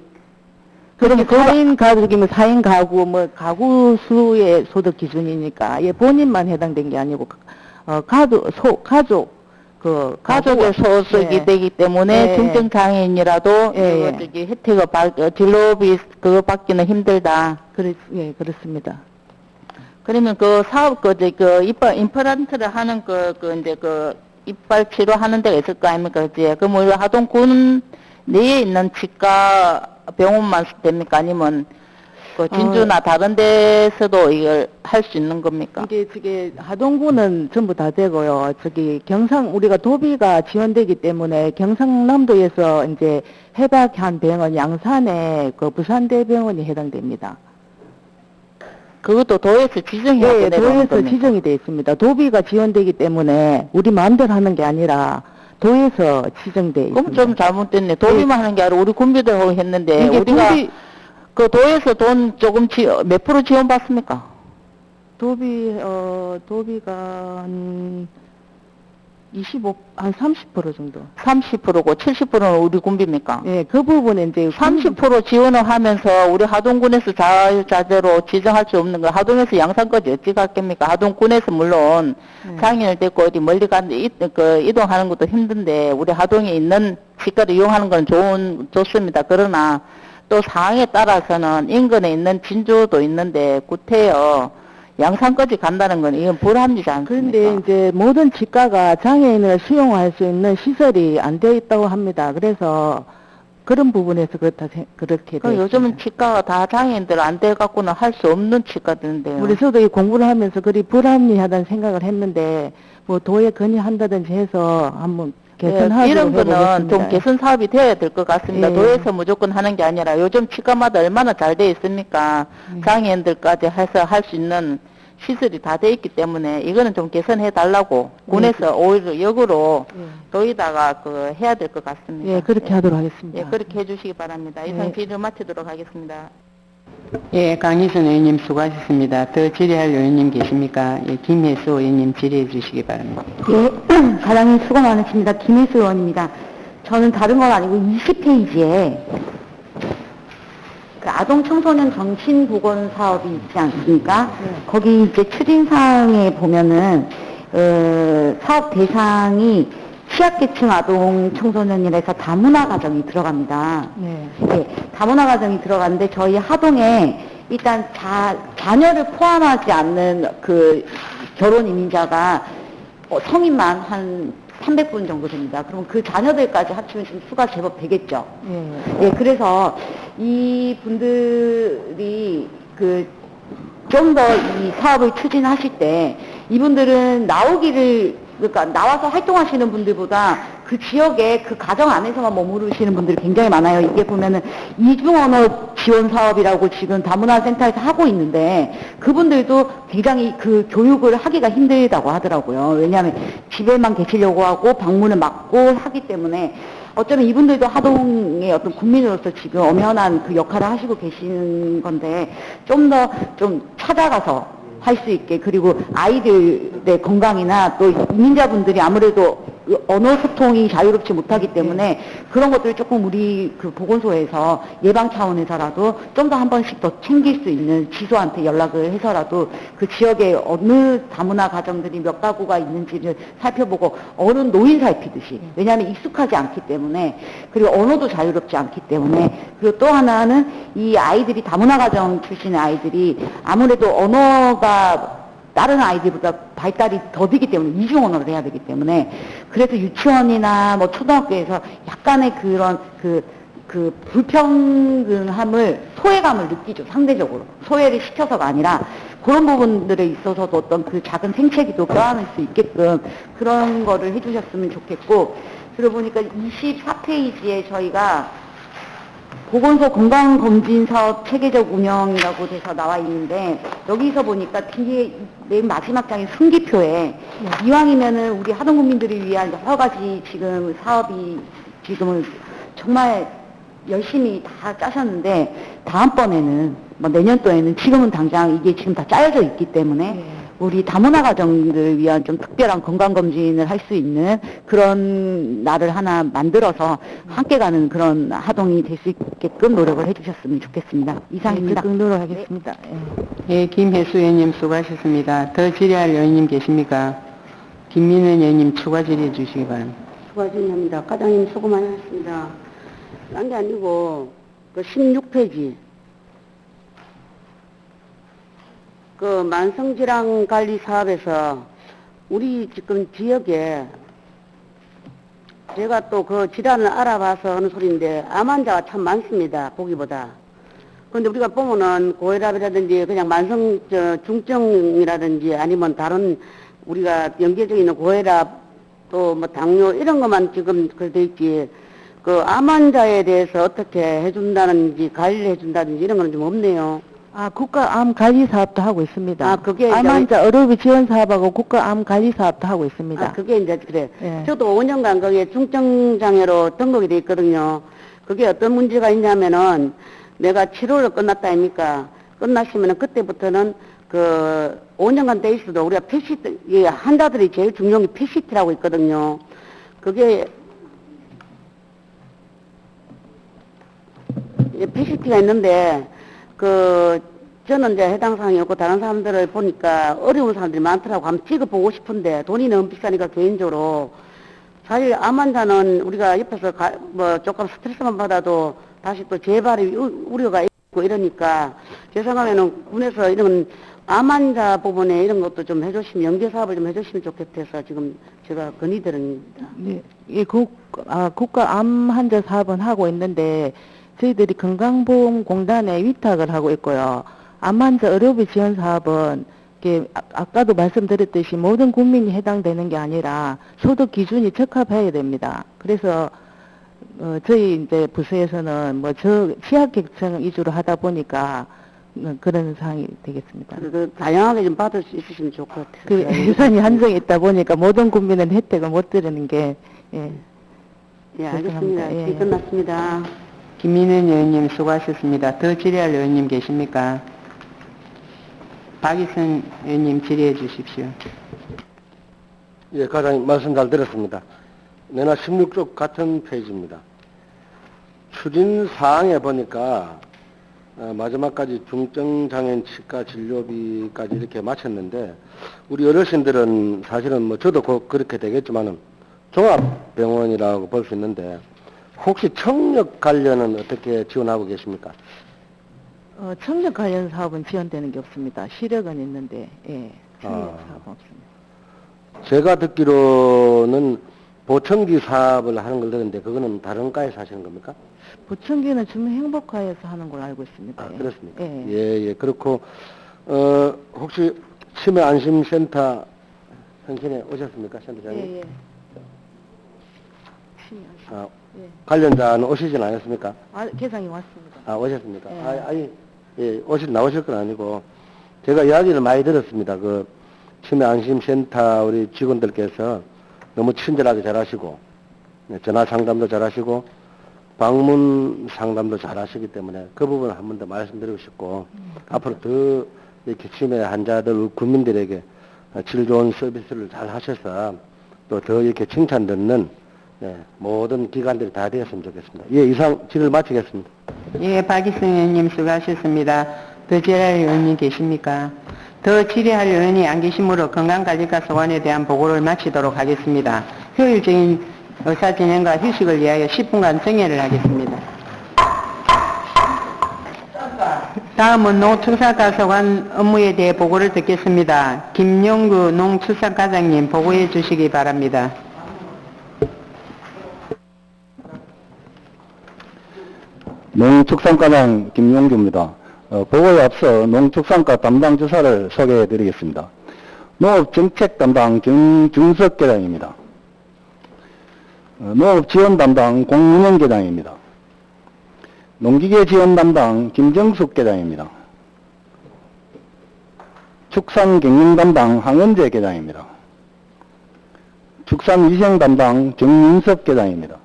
그러면 4인 가족이면 4인 가구, 가구 수의 소득 기준이니까, 본인만 해당된 게 아니고, 가족의 소득이 되기 때문에 중증장애인이라도 혜택을 진로비 그거 받기는 힘들다. 그렇습니다. 그러면 사업 임플란트를 하는 이제 이빨 치료하는 데가 있을 거 아닙니까? 그지? 그럼 우리 하동군 내에 있는 치과 병원만 됩니까? 아니면 진주나 다른 데서도 이걸 할 수 있는 겁니까? 이게 하동구는 전부 다 되고요. 우리가 도비가 지원되기 때문에 경상남도에서 이제 해박한 병원 양산에 부산대병원이 해당됩니다. 그것도 도에서 지정해야 네, 되는 도에서 겁니까? 지정이 되어 있습니다. 도비가 지원되기 때문에 우리 마음대로 하는 게 아니라 도에서 지정돼 있습니다. 그럼 좀 잘못됐네. 도비만 하는 게 아니라 우리 군비도 했는데 우리가 도에서 돈 조금 몇 프로 지원받습니까? 도비가 한 30% 정도. 30%고 70%는 우리 군비입니까? 예, 그 부분은 이제 30% 지원을 하면서 우리 하동군에서 자유자재로 지정할 수 없는 거 하동에서 양산까지 어찌 갔겠습니까? 하동군에서 물론 장애인을 데리고 어디 멀리 이동하는 것도 힘든데 우리 하동에 있는 치과를 이용하는 건 좋습니다. 그러나 또 상황에 따라서는 인근에 있는 진주도 있는데 구태여 양산까지 간다는 건 이건 불합리지 않습니까? 그런데 이제 모든 치과가 장애인을 수용할 수 있는 시설이 안 되어 있다고 합니다. 그래서 그런 부분에서 그렇게 그럼 요즘은 치과가 다 장애인들 안 돼 갖고는 할 수 없는 치과들인데요. 우리 저도 이 공부를 하면서 그리 불합리하다는 생각을 했는데 도에 건의한다든지 해서 한번 개선하도록 이런 거는 해보겠습니다. 좀 개선 사업이 되어야 될 것 같습니다. 도에서 무조건 하는 게 아니라 요즘 치과마다 얼마나 잘 돼 있습니까? 장애인들까지 해서 할 수 있는 시설이 다 돼 있기 때문에 이거는 좀 개선해 달라고 군에서 오히려 역으로 도에다가 해야 될 것 같습니다. 예, 그렇게 하도록 하겠습니다. 예, 그렇게 해주시기 바랍니다. 이상 질의 마치도록 하겠습니다. 예, 강희선 의원님 수고하셨습니다. 더 질의할 의원님 계십니까? 예, 김혜수 의원님 질의해 주시기 바랍니다. 예, 과장님 수고 많으십니다. 김혜수 의원입니다. 저는 다른 건 아니고 20페이지에 그 아동 청소년 정신보건 사업이 있지 않습니까? 거기 이제 추진사항에 보면은 사업 대상이 취약계층 아동 청소년이라서 다문화 가정이 들어갑니다. 네. 네, 다문화 가정이 들어가는데 저희 하동에 일단 자녀를 포함하지 않는 그 결혼 이민자가 성인만 한 300분 정도 됩니다. 그럼 그 자녀들까지 합치면 좀 수가 제법 되겠죠. 예, 그래서 이 분들이 좀 더 이 사업을 추진하실 때 이분들은 그러니까 나와서 활동하시는 분들보다 그 지역에 그 가정 안에서만 머무르시는 분들이 굉장히 많아요. 이게 보면은 이중언어 지원 사업이라고 지금 다문화센터에서 하고 있는데 그분들도 굉장히 그 교육을 하기가 힘들다고 하더라고요. 왜냐하면 집에만 계시려고 하고 방문을 막고 하기 때문에 어쩌면 이분들도 하동의 어떤 국민으로서 지금 엄연한 그 역할을 하시고 계시는 건데 좀 더 좀 찾아가서 할 수 있게, 그리고 아이들의 건강이나 또 이민자분들이 아무래도 언어 소통이 자유롭지 못하기 때문에 그런 것들을 조금 우리 그 보건소에서 예방 차원에서라도 좀 더 한 번씩 더 챙길 수 있는 지소한테 연락을 해서라도 그 지역에 어느 다문화 가정들이 몇 가구가 있는지를 살펴보고 어느 노인 살피듯이, 왜냐하면 익숙하지 않기 때문에, 그리고 언어도 자유롭지 않기 때문에, 그리고 또 하나는 이 아이들이 다문화 가정 출신의 아이들이 아무래도 언어가 다른 아이들보다 발달이 더디기 때문에 이중 언어를 해야 되기 때문에, 그래서 유치원이나 뭐 초등학교에서 약간의 그런 그 불평등함을, 소외감을 느끼죠. 상대적으로 소외를 시켜서가 아니라 그런 부분들에 있어서도 어떤 그 작은 생채기도 껴안을 수 있게끔 그런 거를 해주셨으면 좋겠고, 그러고 보니까 24페이지에 저희가 보건소 건강검진사업 체계적 운영이라고 돼서 나와 있는데, 여기서 보니까 뒤에 맨 마지막 장에 순기표에 이왕이면은 우리 하동군민들을 위한 여러 가지 지금 사업이 지금은 정말 열심히 다 짜셨는데, 다음번에는 뭐 내년도에는 지금은 당장 이게 지금 다 짜여져 있기 때문에 우리 다문화 가정들을 위한 좀 특별한 건강검진을 할 수 있는 그런 날을 하나 만들어서 함께 가는 그런 하동이 될 수 있게끔 노력을 해주셨으면 좋겠습니다. 이상입니다. 적극 노력하겠습니다. 예, 김혜수 의원님 수고하셨습니다. 더 질의할 의원님 계십니까? 김민은 의원님 추가 질의해 주시기 바랍니다. 추가 질의합니다. 과장님 수고 많으셨습니다. 딴 게 아니고 그 16페이지 그 만성질환 관리 사업에서 우리 지금 지역에 제가 또 그 질환을 알아봐서 하는 소리인데 암 환자가 참 많습니다. 보기보다. 그런데 우리가 보면은 고혈압이라든지 그냥 중증이라든지 아니면 다른 우리가 연계적인 있는 고혈압 또 뭐 당뇨 이런 것만 지금 돼 있지, 그 암 환자에 대해서 어떻게 해준다든지 관리를 해준다든지 이런 건 좀 없네요. 국가암 관리 사업도 하고 있습니다. 그게 암 이제 환자 의료비 지원 사업하고 국가암 관리 사업도 하고 있습니다. 그게 이제 그래. 예. 저도 5년간 거기에 중증장애로 등록이 돼 있거든요. 그게 어떤 문제가 있냐면은 내가 치료를 끝났다 아닙니까? 끝나시면은 그때부터는 그 5년간 돼 있어도 우리가 PCT, 이 환자들이 제일 중요한 게 PCT라고 있거든요. 그게 PCT가 있는데 저는 이제 해당 사항이 없고 다른 사람들을 보니까 어려운 사람들이 많더라고. 한번 찍어보고 싶은데 돈이 너무 비싸니까 개인적으로. 사실 암 환자는 우리가 옆에서 조금 스트레스만 받아도 다시 또 재발이 우려가 있고 이러니까 제 생각에는 군에서 이런 암 환자 부분에 이런 것도 좀 해주시면, 연계 사업을 좀 해주시면 좋겠어서 지금 제가 건의드립니다. 네, 국가암 환자 사업은 하고 있는데 저희들이 건강보험공단에 위탁을 하고 있고요. 암 환자 의료비 지원 사업은 이게 아까도 말씀드렸듯이 모든 국민이 해당되는 게 아니라 소득 기준이 적합해야 됩니다. 그래서 저희 이제 부서에서는 취약계층 위주로 하다 보니까 그런 상황이 되겠습니다. 다양하게 좀 받을 수 있으시면 좋을 것 같아요. 예산이 한정이 있다 보니까 모든 국민은 혜택을 못 드리는 게 예, 알겠습니다. 예. 끝났습니다. 김민현 의원님 수고하셨습니다. 더 질의할 의원님 계십니까? 박이선 의원님 질의해 주십시오. 예, 과장님 말씀 잘 들었습니다. 내나 16쪽 같은 페이지입니다. 추진 사항에 보니까 마지막까지 중증장애인 치과 진료비까지 이렇게 마쳤는데 우리 어르신들은 사실은 뭐 저도 곧 그렇게 되겠지만은 종합병원이라고 볼 수 있는데 혹시 청력 관련은 어떻게 지원하고 계십니까? 청력 관련 사업은 지원되는 게 없습니다. 시력은 있는데, 예, 청력 사업은 없습니다. 제가 듣기로는 보청기 사업을 하는 걸 들었는데 그거는 다른 과에서 하시는 겁니까? 보청기는 주민행복화에서 하는 걸로 알고 있습니다. 아, 예. 그렇습니까? 예. 예, 그렇고, 혹시 치매안심센터 현신에 오셨습니까, 센터장님? 예, 예. 아, 예. 관련자는 오시진 않았습니까? 개상이 왔습니다. 아, 오셨습니까? 예. 예, 나오실 건 아니고, 제가 이야기를 많이 들었습니다. 그, 치매안심센터 우리 직원들께서 너무 친절하게 잘하시고, 전화 상담도 잘하시고, 방문 상담도 잘하시기 때문에 그 부분을 한 번 더 말씀드리고 싶고, 앞으로 더 이렇게 치매 환자들, 국민들에게 질 좋은 서비스를 잘 하셔서 또 더 이렇게 칭찬 듣는 모든 기관들이 다 되었으면 좋겠습니다. 예, 이상 질의를 마치겠습니다. 예, 박이선 의원님 수고하셨습니다. 더 질의할 의원님 계십니까? 더 질의할 의원이 안 계시므로 건강관리과 소관에 대한 보고를 마치도록 하겠습니다. 효율적인 의사진행과 휴식을 위하여 10분간 정회를 하겠습니다. 다음은 농축산과 소관 업무에 대해 보고를 듣겠습니다. 김용구 농축산과장님 보고해 주시기 바랍니다. 농축산과장 김용규입니다. 보고에 앞서 농축산과 담당 주사를 소개해 드리겠습니다. 농업정책 담당 김중석 계장입니다. 농업지원 담당 공문영 계장입니다. 농기계 지원 담당 김정숙 계장입니다. 축산경영 담당 황은재 계장입니다. 축산위생 담당 정민섭 계장입니다.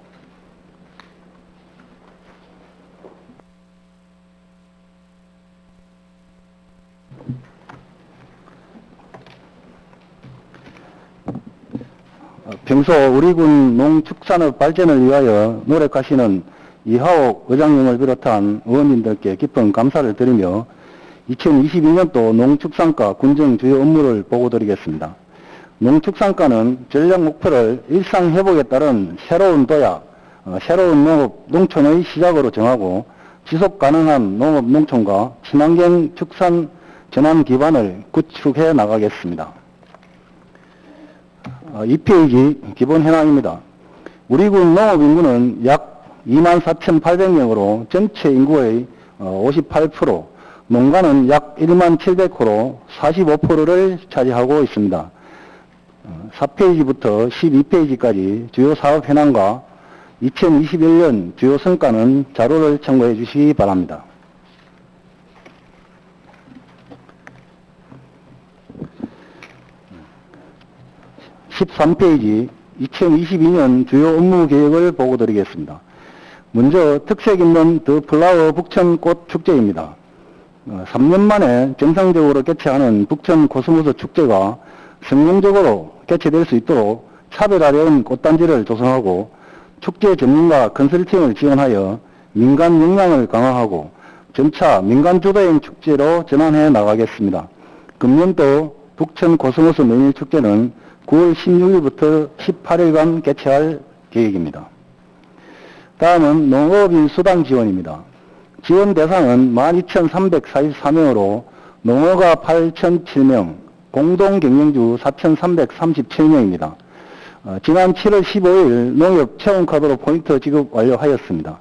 평소 우리 군 농축산업 발전을 위하여 노력하시는 이하옥 의장님을 비롯한 의원님들께 깊은 감사를 드리며 2022년도 농축산과 군정 주요 업무를 보고드리겠습니다. 농축산과는 전략 목표를 일상회복에 따른 새로운 도약, 새로운 농업, 농촌의 시작으로 정하고 지속가능한 농업, 농촌과 친환경 축산 전환 기반을 구축해 나가겠습니다. 2페이지 기본 현황입니다. 우리 군 농업 인구는 약 24,800명으로 전체 인구의 58%, 농가는 약 17,700호로 45%를 차지하고 있습니다. 4페이지부터 12페이지까지 주요 사업 현황과 2021년 주요 성과는 자료를 참고해 주시기 바랍니다. 13페이지 2022년 주요 업무 계획을 보고 드리겠습니다. 먼저 특색 있는 더 플라워 북천꽃 축제입니다. 3년 만에 정상적으로 개최하는 북천 코스모스 축제가 성공적으로 개최될 수 있도록 차별화된 꽃단지를 조성하고 축제 전문가 컨설팅을 지원하여 민간 역량을 강화하고 점차 민간 주도형 축제로 전환해 나가겠습니다. 금년도 북천 코스모스 메밀 축제는 9월 16일부터 18일간 개최할 계획입니다. 다음은 농업인 수당 지원입니다. 지원 대상은 12,344명으로 농어가 8,007명, 공동경영주 4,337명입니다. 지난 7월 15일 농협 채용카드로 포인트 지급 완료하였습니다.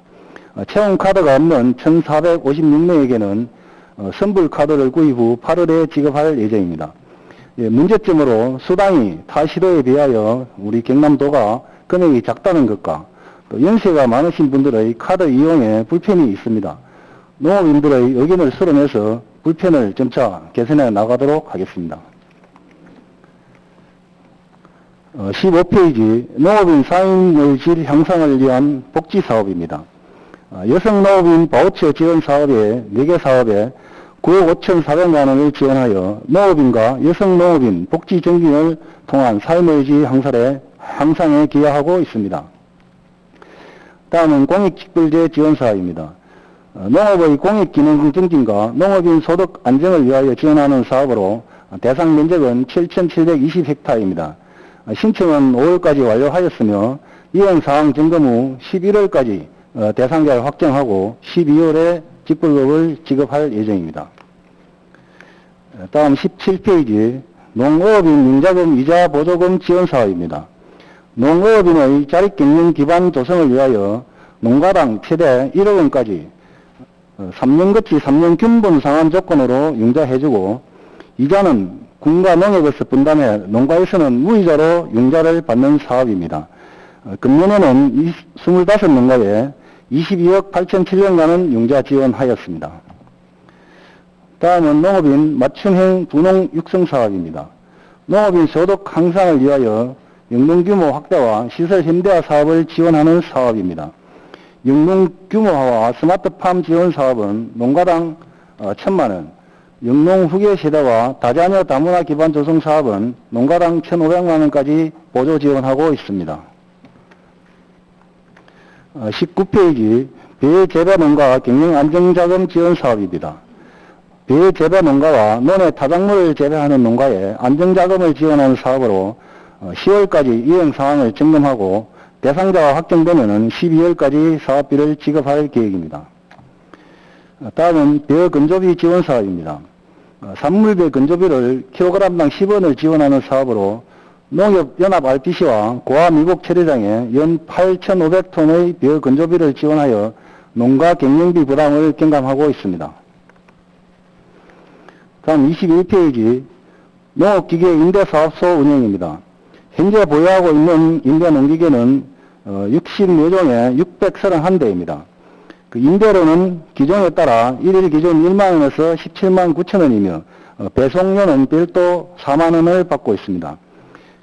채용카드가 없는 1,456명에게는 선불카드를 구입 후 8월에 지급할 예정입니다. 문제점으로 수당이 타 시도에 비하여 우리 경남도가 금액이 작다는 것과 또 연세가 많으신 분들의 카드 이용에 불편이 있습니다. 농업인들의 의견을 수렴해서 불편을 점차 개선해 나가도록 하겠습니다. 15페이지 농업인 사회의 질 향상을 위한 복지사업입니다. 여성 농업인 바우처 지원 사업에 4개 사업에 9억 5,400만 원을 지원하여 농업인과 여성 농업인 복지 증진을 통한 삶의 질 향상에 기여하고 있습니다. 다음은 공익직불제 지원 사업입니다. 농업의 공익기능 증진과 농업인 소득 안정을 위하여 지원하는 사업으로 대상 면적은 7,720헥타르입니다. 신청은 5월까지 완료하였으며 이행사항 점검 후 11월까지 대상자를 확정하고 12월에 직불금을 지급할 예정입니다. 다음 17페이지 농업인 융자금 이자 보조금 지원 사업입니다. 농업인의 자립경영 기반 조성을 위하여 농가당 최대 1억 원까지 3년 거치 3년 균분 상환 조건으로 융자해주고 이자는 군과 농협에서 분담해 농가에서는 무이자로 융자를 받는 사업입니다. 금년에는 25농가에 22억 8,700만원 융자 지원하였습니다. 다음은 농업인 맞춤형 분홍 육성 사업입니다. 농업인 소득 향상을 위하여 영농 규모 확대와 시설 현대화 사업을 지원하는 사업입니다. 영농 규모화와 스마트팜 지원 사업은 농가당 1,000만원, 영농 후계 세대와 다자녀 다문화 기반 조성 사업은 농가당 1,500만원까지 보조 지원하고 있습니다. 19페이지 배재배농가 경영안정자금 지원 사업입니다. 배재배농가와 논의 타작물을 재배하는 농가에 안정자금을 지원하는 사업으로 10월까지 이행사항을 점검하고 대상자가 확정되면 12월까지 사업비를 지급할 계획입니다. 다음은 벼 건조비 지원 사업입니다. 산물배 건조비를 킬로그램당 10원을 지원하는 사업으로 농협연합 RPC와 고아 미국 체류장에 연 8,500톤의 벼 건조비를 지원하여 농가 경영비 부담을 경감하고 있습니다. 다음 21페이지 농업기계 임대사업소 운영입니다. 현재 보유하고 있는 임대농기계는 64종에 631대입니다. 그 임대료는 기종에 따라 1일 기준 1만원에서 17만 9천원이며 배송료는 별도 4만원을 받고 있습니다.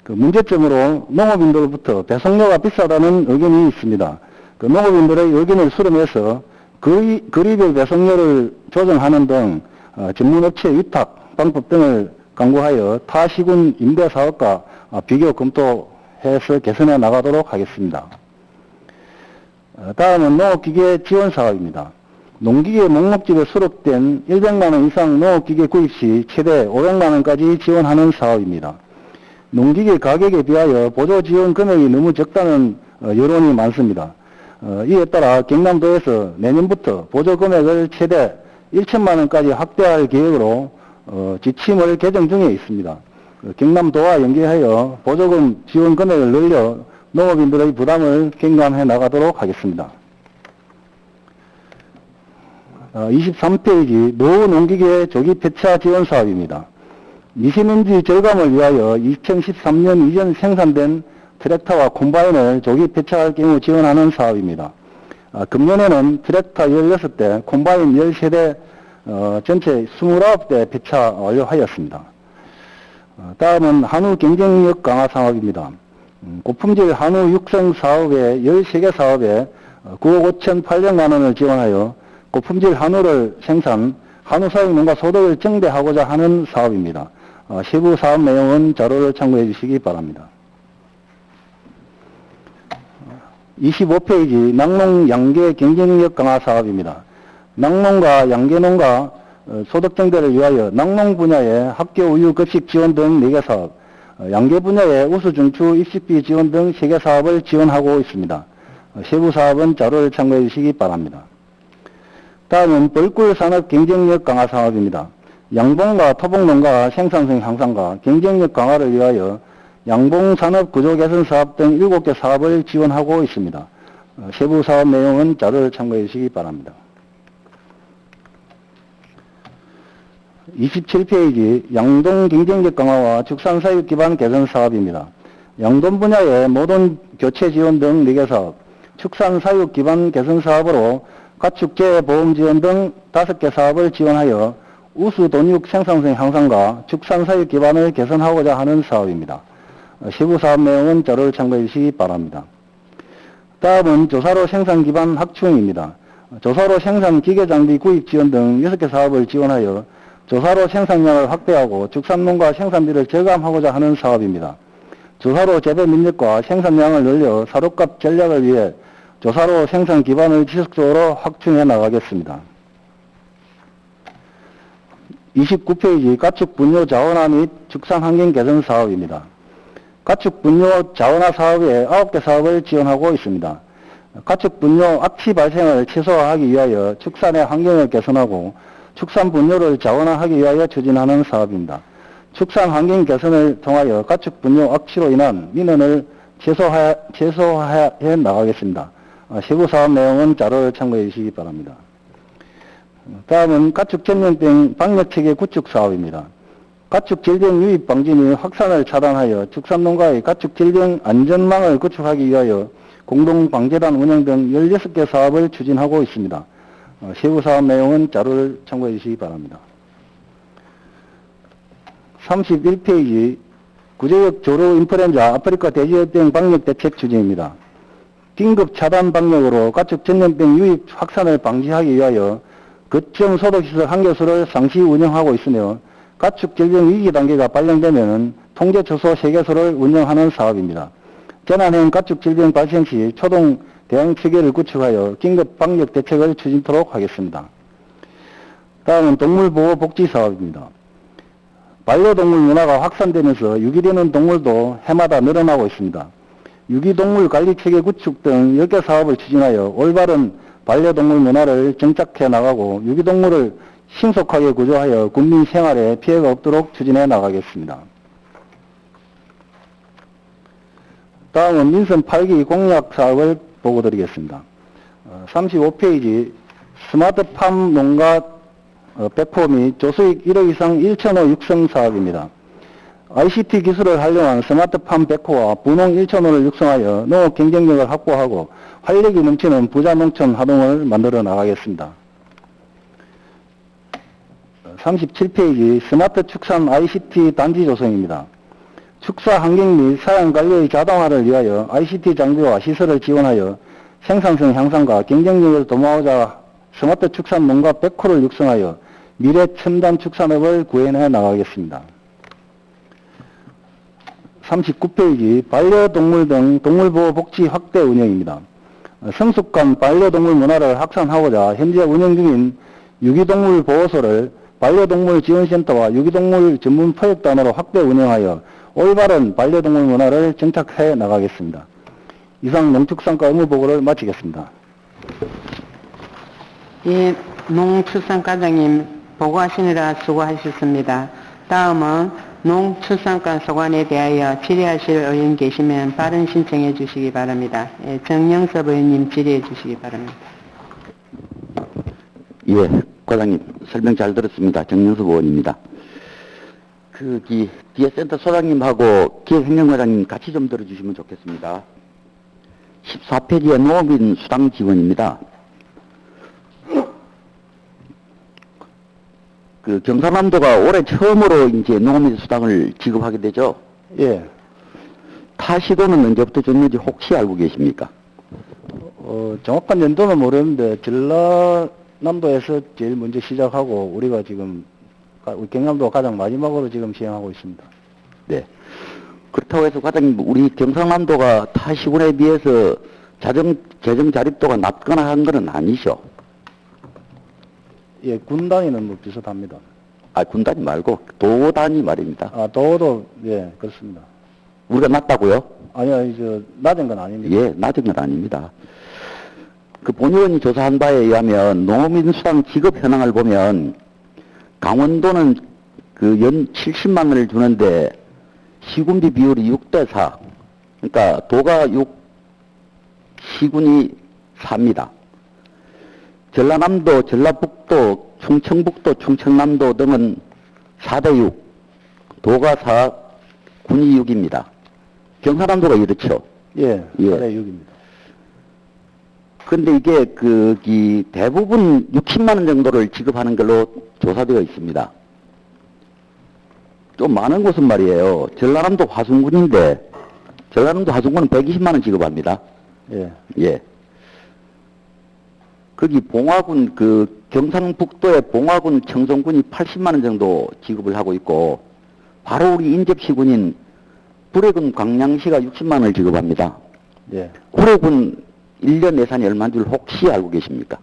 그 문제점으로 농업인들로부터 배송료가 비싸다는 의견이 있습니다. 그 농업인들의 의견을 수렴해서 거리별 배송료를 조정하는 등 전문업체 위탁 방법 등을 강구하여 타 시군 임대사업과 비교 검토해서 개선해 나가도록 하겠습니다. 다음은 농업기계 지원 사업입니다. 농기계 목록집에 수록된 100만원 이상 농업기계 구입 시 최대 500만원까지 지원하는 사업입니다. 농기계 가격에 비하여 보조 지원 금액이 너무 적다는 여론이 많습니다. 이에 따라 경남도에서 내년부터 보조 금액을 최대 1천만원까지 확대할 계획으로 지침을 개정 중에 있습니다. 경남도와 연계하여 보조금 지원 금액을 늘려 농업인들의 부담을 경감해 나가도록 하겠습니다. 23페이지 노후농기계 조기 폐차 지원 사업입니다. 미세먼지 절감을 위하여 2013년 이전 생산된 트랙터와 콤바인을 조기 폐차할 경우 지원하는 사업입니다. 금년에는 트랙터 16대, 콤바인 13대, 전체 29대 폐차 완료하였습니다. 다음은 한우 경쟁력 강화 사업입니다. 고품질 한우 육성 사업에 13개 사업에 9억 5,800만 원을 지원하여 고품질 한우를 생산, 한우 사육 농가 소득을 증대하고자 하는 사업입니다. 세부 사업 내용은 자료를 참고해 주시기 바랍니다. 25페이지 낙농 양계 경쟁력 강화 사업입니다. 낙농과 양계농가 소득 증대를 위하여 낙농 분야의 학교 우유 급식 지원 등 4개 사업, 양계 분야의 우수 중추 입식비 지원 등 3개 사업을 지원하고 있습니다. 세부 사업은 자료를 참고해 주시기 바랍니다. 다음은 벌꿀 산업 경쟁력 강화 사업입니다. 양봉과 토봉농가 생산성 향상과 경쟁력 강화를 위하여 양봉 산업 구조 개선 사업 등 7개 사업을 지원하고 있습니다. 세부 사업 내용은 자료를 참고해 주시기 바랍니다. 27페이지 양동 경쟁력 강화와 축산사육 기반 개선 사업입니다. 양돈 분야의 모돈 교체 지원 등 4개 사업, 축산사육 기반 개선 사업으로 가축재 보험 지원 등 5개 사업을 지원하여 우수 돈육 생산성 향상과 축산사육 기반을 개선하고자 하는 사업입니다. 세부 사업 내용은 자료를 참고해 주시기 바랍니다. 다음은 조사로 생산 기반 확충입니다. 조사로 생산 기계장비 구입 지원 등 6개 사업을 지원하여 조사로 생산량을 확대하고 축산농가 생산비를 저감하고자 하는 사업입니다. 조사로 재배 민력과 생산량을 늘려 사료값 전략을 위해 조사로 생산 기반을 지속적으로 확충해 나가겠습니다. 29페이지 가축 분뇨 자원화 및 축산 환경 개선 사업입니다. 가축 분뇨 자원화 사업에 9개 사업을 지원하고 있습니다. 가축 분뇨 악취 발생을 최소화하기 위하여 축산의 환경을 개선하고 축산 분뇨를 자원화하기 위하여 추진하는 사업입니다. 축산 환경 개선을 통하여 가축 분뇨 악취로 인한 민원을 최소화해 나가겠습니다. 세부 사업 내용은 자료를 참고해 주시기 바랍니다. 다음은 가축 전염병 방역체계 구축 사업입니다. 가축 질병 유입 방지 및 확산을 차단하여 축산농가의 가축 질병 안전망을 구축하기 위하여 공동방재단 운영 등 16개 사업을 추진하고 있습니다. 세부 사업 내용은 자료를 참고해 주시기 바랍니다. 31페이지 구제역 조류 인플루엔자 아프리카 돼지열병 방역 대책 추진입니다. 긴급 차단 방역으로 가축 전염병 유입 확산을 방지하기 위하여 거점 소독시설 1개소를 상시 운영하고 있으며 가축 질병 위기 단계가 발령되면 통제 초소 3개소를 운영하는 사업입니다. 재난형 가축 질병 발생 시 초동 대응 체계를 구축하여 긴급 방역 대책을 추진토록 하겠습니다. 다음은 동물보호 복지 사업입니다. 반려동물 문화가 확산되면서 유기되는 동물도 해마다 늘어나고 있습니다. 유기동물 관리체계 구축 등 10개 사업을 추진하여 올바른 반려동물 문화를 정착해 나가고 유기동물을 신속하게 구조하여 국민 생활에 피해가 없도록 추진해 나가겠습니다. 다음은 민선 8기 공약 사업을 보고드리겠습니다. 35페이지 스마트팜 농가 배포 및 조수익 1억 이상 1,000호 육성 사업입니다. ICT 기술을 활용한 스마트팜 배포와 분홍 1,000호를 육성하여 농업 경쟁력을 확보하고 활력이 넘치는 부자 농촌 하동을 만들어 나가겠습니다. 37페이지 스마트 축산 ICT 단지 조성입니다. 축사 환경 및 사양 관리의 자동화를 위하여 ICT 장비와 시설을 지원하여 생산성 향상과 경쟁력을 도모하고자 스마트 축산 농가 100호를 육성하여 미래 첨단 축산업을 구현해 나가겠습니다. 39페이지 반려동물 등 동물보호 복지 확대 운영입니다. 성숙한 반려동물 문화를 확산하고자 현재 운영 중인 유기동물 보호소를 반려동물 지원센터와 유기동물 전문 포획단으로 확대 운영하여 올바른 반려동물 문화를 정착해 나가겠습니다. 이상 농축산과 업무보고를 마치겠습니다. 예, 농축산과장님 보고하시느라 수고하셨습니다. 다음은 농축산과 소관에 대하여 질의하실 의원 계시면 발언 신청해 주시기 바랍니다. 예, 정영섭 의원님 질의해 주시기 바랍니다. 예, 과장님 설명 잘 들었습니다. 정영섭 의원입니다. 뒤에 센터 소장님하고 기획행정과장님 같이 좀 들어주시면 좋겠습니다. 14페이지의 농업인 수당 지원입니다. 경상남도가 올해 처음으로 이제 농업인 수당을 지급하게 되죠? 예. 타 시도는 언제부터 줬는지 혹시 알고 계십니까? 정확한 연도는 모르는데 전라남도에서 제일 먼저 시작하고 우리가 지금 우리 경남도가 가장 마지막으로 지금 시행하고 있습니다. 네. 그렇다고 해서 과장님 우리 경상남도가 타 시군에 비해서 재정 자립도가 낮거나 한 건 아니죠? 예, 군 단위는 뭐 비슷합니다. 아, 군 단위 말고 도 단위 말입니다. 아, 도도 예, 그렇습니다. 우리가 낮다고요? 아니요, 낮은 건 아닙니다. 예, 낮은 건 아닙니다. 본의원이 조사한 바에 의하면 농업인 수당 지급 현황을 보면 강원도는 연 70만 원을 주는데 시군비 비율이 6대4. 그러니까 도가 6, 시군이 4입니다. 전라남도, 전라북도, 충청북도, 충청남도 등은 4대6, 도가 4, 군이 6입니다. 경상남도가 이렇죠. 예, 4대6입니다. 근데 이게 대부분 60만 원 정도를 지급하는 걸로 조사되어 있습니다. 좀 많은 곳은 말이에요. 전라남도 화순군인데 전라남도 화순군은 120만 원 지급합니다. 예. 예. 거기 봉화군 그 경상북도의 봉화군 청송군이 80만 원 정도 지급을 하고 있고 바로 우리 인접시군인 구례군 광양시가 60만 원을 지급합니다. 예. 구례군 1년 예산이 얼마인 줄 혹시 알고 계십니까?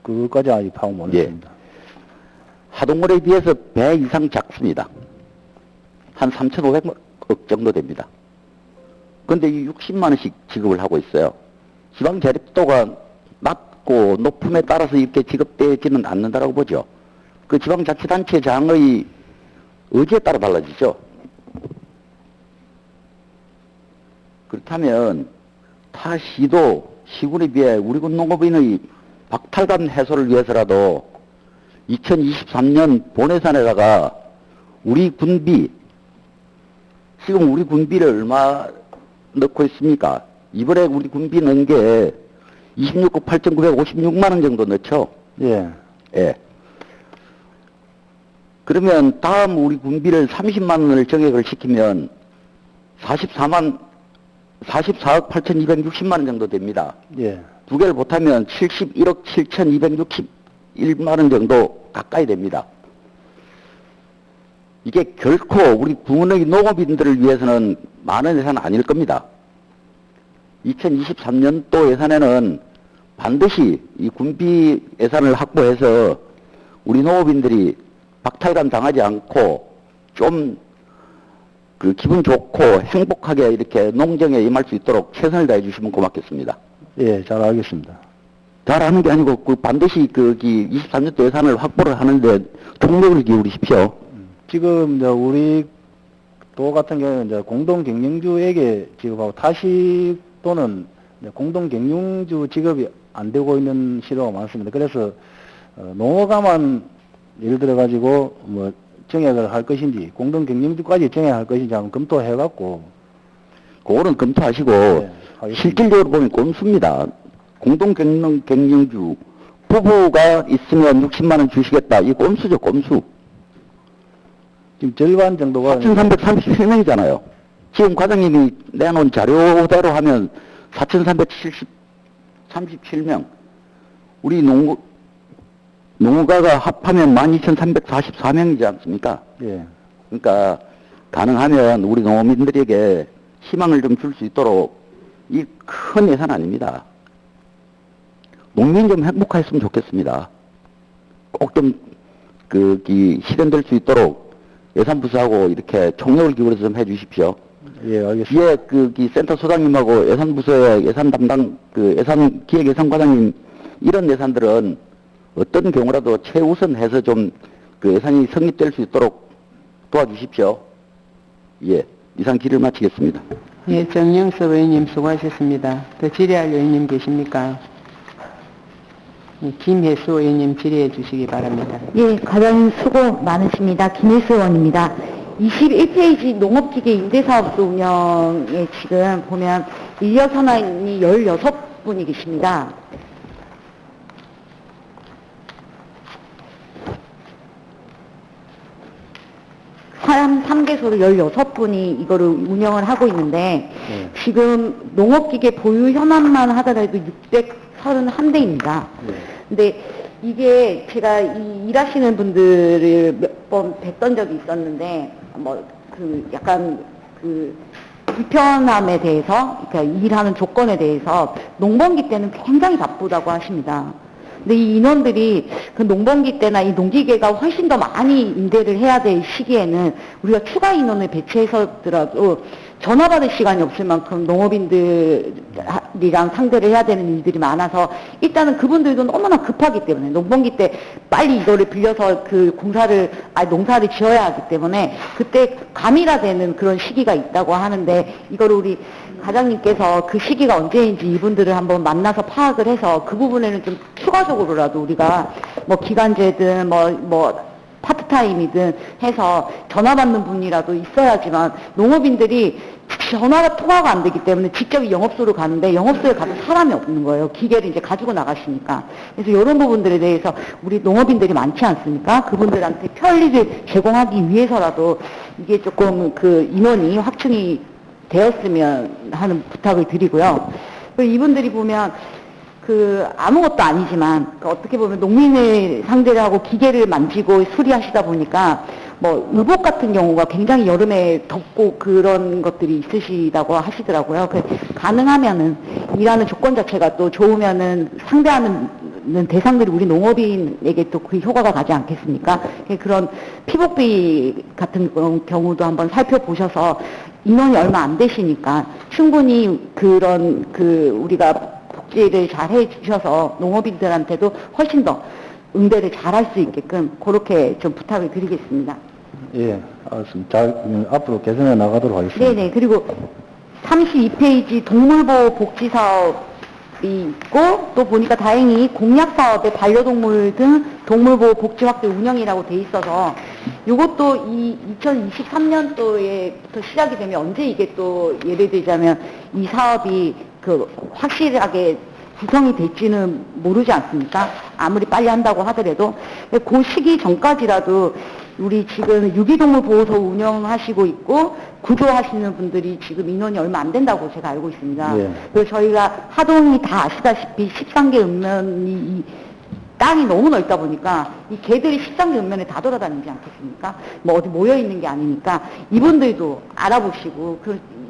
그것까지 아직 파악 못했습니다. 하동군에 비해서 배 이상 작습니다. 한 3,500억 정도 됩니다. 그런데 이 60만 원씩 지급을 하고 있어요. 지방 자립도가 낮고 높음에 따라서 이렇게 지급되지는 않는다라고 보죠. 그 지방자치단체장의 의지에 따라 달라지죠. 그렇다면 타 시도, 시군에 비해 우리 군 농업인의 박탈감 해소를 위해서라도 2023년 본예산에다가 우리 군비, 지금 우리 군비를 얼마 넣고 있습니까? 이번에 우리 군비 넣은 게 26억 8,956만 원 정도 넣죠? 예. 예. 그러면 다음 우리 군비를 30만 원을 정액을 시키면 44억 8,260만 원 정도 됩니다. 예. 두 개를 못하면 71억 7,261만 원 정도 가까이 됩니다. 이게 결코 우리 군의 농업인들을 위해서는 많은 예산은 아닐 겁니다. 2023년도 예산에는 반드시 이 군비 예산을 확보해서 우리 농업인들이 박탈감 당하지 않고 좀 그 기분 좋고 행복하게 이렇게 농정에 임할 수 있도록 최선을 다해 주시면 고맙겠습니다. 예, 잘 알겠습니다. 잘하는 게 아니고 그 반드시 그 23년도 예산을 확보를 하는데 총력을 기울이십시오. 지금 이제 우리 도 같은 경우는 이제 공동 경영주에게 지급하고 타시 또는 공동 경영주 지급이 안 되고 있는 시도가 많습니다. 그래서 농어가만 예를 들어 가지고 뭐 정액을 할 것인지 공동 경영주까지 정액할 것인지 한번 검토해 갖고 그거는 검토하시고 하겠습니다. 실질적으로 보면 꼼수입니다. 공동 경영주 부부가 있으면 60만 원 주시겠다. 이 꼼수죠, 꼼수. 지금 절반 정도가 4,337명이잖아요. 지금 과장님이 내놓은 자료대로 하면 4,337명. 우리 농가가 합하면 12,344명이지 않습니까? 예. 그러니까 가능하면 우리 농민들에게 희망을 좀 줄 수 있도록 이 큰 예산 아닙니다. 농민 좀 행복했으면 좋겠습니다. 꼭 좀 실현될 수 있도록 예산부서하고 이렇게 총력을 기울여서 좀 해주십시오. 예, 알겠습니다. 뒤에 센터 소장님하고 예산부서의 예산 담당 기획예산과장님 이런 예산들은 어떤 경우라도 최우선해서 좀 그 예산이 성립될 수 있도록 도와주십시오. 예, 이상 질의를 마치겠습니다. 예, 정영섭 의원님 수고하셨습니다. 더 질의할 의원님 계십니까? 예, 김혜수 의원님 질의해 주시기 바랍니다. 예, 과장님 수고 많으십니다. 김혜수 의원입니다. 21페이지 농업기계 임대사업소 운영에 지금 보면 인력 현황이 16분이 계십니다. 사람 3개소로 16분이 이거를 운영을 하고 있는데 지금 농업기계 보유 현황만 하더라도 631대입니다. 근데 이게 제가 일하시는 분들을 몇 번 뵀던 적이 있었는데 약간 불편함에 대해서, 그러니까 일하는 조건에 대해서 농번기 때는 굉장히 바쁘다고 하십니다. 근데 이 인원들이 그 농번기 때나 이 농기계가 훨씬 더 많이 임대를 해야 될 시기에는 우리가 추가 인원을 배치해서더라도 전화 받을 시간이 없을 만큼 농업인들이랑 상대를 해야 되는 일들이 많아서 일단은 그분들도 너무나 급하기 때문에 농번기 때 빨리 이거를 빌려서 그 농사를 지어야 하기 때문에 그때 감이라되는 그런 시기가 있다고 하는데 이거를 우리 과장님께서 그 시기가 언제인지 이분들을 한번 만나서 파악을 해서 그 부분에는 좀 추가적으로라도 우리가 뭐 기간제든 파트타임이든 해서 전화 받는 분이라도 있어야지만 농업인들이 전화가 통화가 안 되기 때문에 직접 영업소로 가는데 영업소에 가도 사람이 없는 거예요. 기계를 이제 가지고 나가시니까. 그래서 이런 부분들에 대해서 우리 농업인들이 많지 않습니까? 그분들한테 편리를 제공하기 위해서라도 이게 조금 그 인원이 확충이 되었으면 하는 부탁을 드리고요. 그리고 이분들이 보면 아무것도 아니지만, 어떻게 보면 농민을 상대로 하고 기계를 만지고 수리하시다 보니까, 의복 같은 경우가 굉장히 여름에 덥고 그런 것들이 있으시다고 하시더라고요. 가능하면은, 일하는 조건 자체가 또 좋으면은 상대하는 대상들이 우리 농업인에게 또 그 효과가 가지 않겠습니까? 그런 피복비 같은 경우도 한번 살펴보셔서 인원이 얼마 안 되시니까 충분히 우리가 복지를 잘 해주셔서 농업인들한테도 훨씬 더 응대를 잘 할 수 있게끔 그렇게 좀 부탁을 드리겠습니다. 예, 알겠습니다. 앞으로 개선해 나가도록 하겠습니다. 네네. 그리고 32페이지 동물보호 복지 사업이 있고, 또 보니까 다행히 공약 사업에 반려동물 등 동물보호 복지 확대 운영이라고 돼 있어서, 이것도 2023년도에부터 시작이 되면 언제 이게 또 예를 들자면 이 사업이 확실하게 구성이 될지는 모르지 않습니까? 아무리 빨리 한다고 하더라도. 그 시기 전까지라도 우리 지금 유기동물 보호소 운영하시고 있고 구조하시는 분들이 지금 인원이 얼마 안 된다고 제가 알고 있습니다. 예. 그리고 저희가 하동이 다 아시다시피 13개 읍면이 땅이 너무 넓다 보니까 이 개들이 13개 읍면에 다 돌아다니지 않겠습니까? 어디 모여 있는 게 아니니까 이분들도 알아보시고,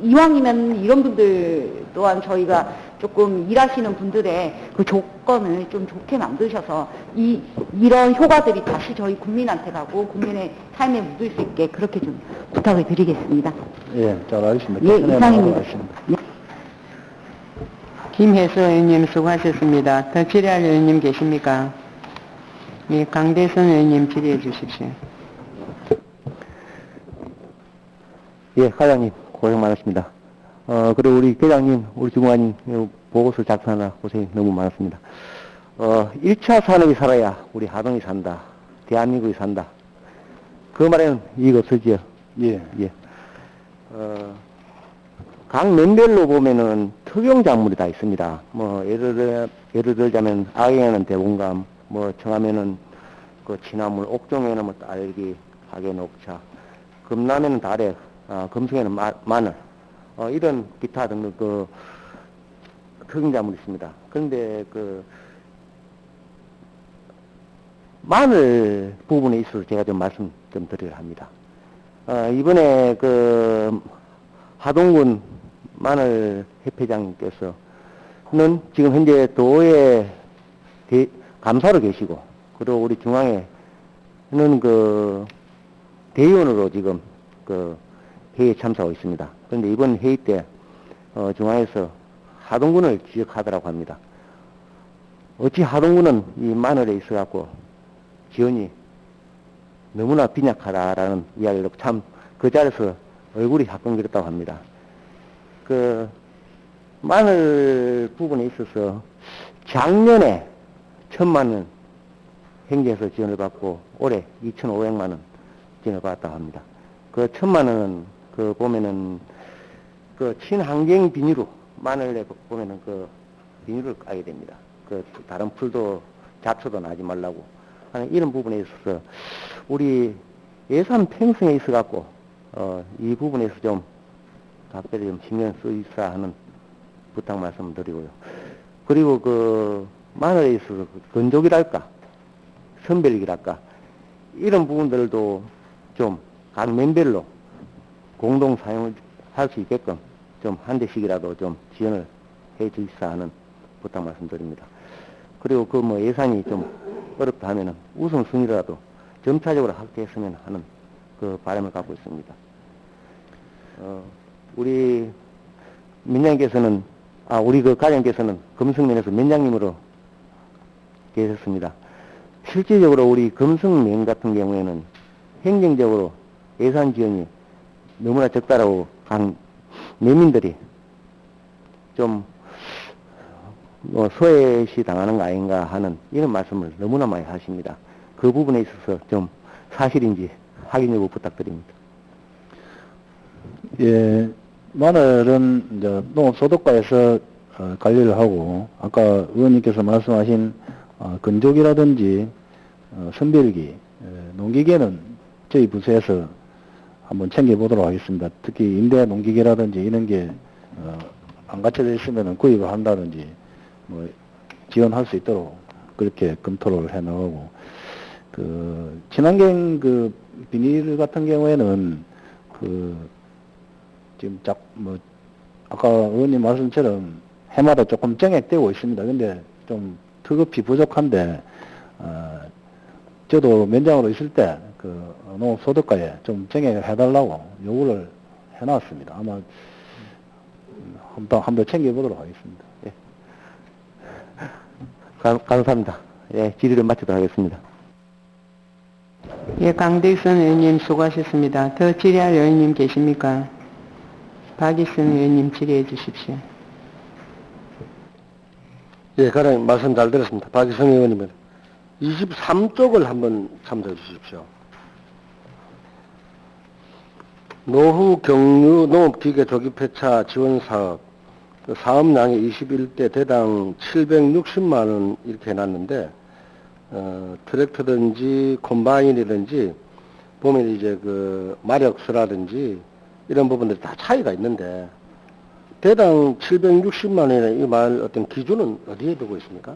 이왕이면 이런 분들 또한 저희가 조금 일하시는 분들의 그 조건을 좀 좋게 만드셔서 이런 효과들이 다시 저희 국민한테 가고 국민의 삶에 묻을 수 있게 그렇게 좀 부탁을 드리겠습니다. 예, 잘 알겠습니다. 예, 개선해 이상입니다. 나가도록 하겠습니다. 김혜수 의원님 수고하셨습니다. 더 질의할 의원님 계십니까? 예, 강대선 의원님 질의해 주십시오. 예, 과장님 고생 많으십니다. 그리고 우리 계장님, 우리 주무관님 보고서 작성하느라 고생이 너무 많았습니다. 1차 산업이 살아야 우리 하동이 산다. 대한민국이 산다. 그 말에는 이의가 없으지요. 예. 예. 각 면별로 보면은 특용 작물이 다 있습니다. 예를 들자면 악행에는 대공감, 청하면은 진화물, 옥종에는 딸기, 하계 녹차, 금남에는 다래, 금성에는 마늘, 이런 기타 등등 특용 작물이 있습니다. 그런데 마늘 부분에 있어서 제가 좀 말씀 좀 드리려 합니다. 이번에 하동군 마늘 협회장님께서는 지금 현재 도에 감사로 계시고, 그리고 우리 중앙에는 대의원으로 지금 회의에 참석하고 있습니다. 그런데 이번 회의 때 중앙에서 하동군을 지적하더라고 합니다. 어찌 하동군은 이 마늘에 있어갖고 지원이 너무나 빈약하다라는 이야기를 듣고 참 그 자리에서 얼굴이 화끈거렸다고 합니다. 마늘 부분에 있어서 작년에 1,000만 원 행정에서 지원을 받고 올해 2,500만 원 지원을 받았다고 합니다. 1,000만 원은 보면은 친환경 비닐로 마늘에 보면은 비닐을 까게 됩니다. 다른 풀도 잡초도 나지 말라고 하는 이런 부분에 있어서 우리 예산 편성에 있어 갖고 이 부분에서 좀 각별히 좀 신경 쓰이사 하는 부탁 말씀을 드리고요. 그리고 마늘에 있어서 건조기랄까 선별기랄까 이런 부분들도 좀 각 면별로 공동 사용을 할 수 있게끔 좀 한 대씩이라도 좀 지원을 해 주시사 하는 부탁 말씀드립니다. 그리고 예산이 좀 어렵다 하면은 우선순위라도 점차적으로 확대했으면 하는 바람을 갖고 있습니다. 우리 민장님께서는, 우리 과장님께서는 금성면에서 면장님으로 계셨습니다. 실질적으로 우리 금성면 같은 경우에는 행정적으로 예산 지원이 너무나 적다라고 각 내민들이 좀 소외시 당하는 거 아닌가 하는 이런 말씀을 너무나 많이 하십니다. 그 부분에 있어서 좀 사실인지 확인 여부 부탁드립니다. 예, 마늘은 이제 농업소득과에서 관리를 하고, 아까 의원님께서 말씀하신 건조기라든지 선별기, 농기계는 저희 부서에서 한번 챙겨보도록 하겠습니다. 특히 임대 농기계라든지 이런 게 안 갖춰져 있으면 구입을 한다든지 지원할 수 있도록 그렇게 검토를 해 나가고, 친환경 비닐 같은 경우에는 지금 아까 의원님 말씀처럼 해마다 조금 정액되고 있습니다. 근데 좀 특급히 부족한데, 저도 면장으로 있을 때 농업소득과에 좀 정액을 해달라고 요구를 해놨습니다. 아마 한번 챙겨보도록 하겠습니다. 예. 감사합니다. 예, 질의를 마치도록 하겠습니다. 예, 강대선 의원님 수고하셨습니다. 더 질의할 의원님 계십니까? 박이선 의원님 질의해 주십시오. 예, 가장 말씀 잘 들었습니다. 박희성 의원님은 23쪽을 한번 참조해 주십시오. 노후 경유 농업기계 조기폐차 지원 사업, 사업량이 21대 대당 760만 원 이렇게 해놨는데, 트랙터든지 콤바인이든지 보면 이제 마력수라든지 이런 부분들이 다 차이가 있는데, 대당 760만 원이라는 이 말 어떤 기준은 어디에 두고 있습니까?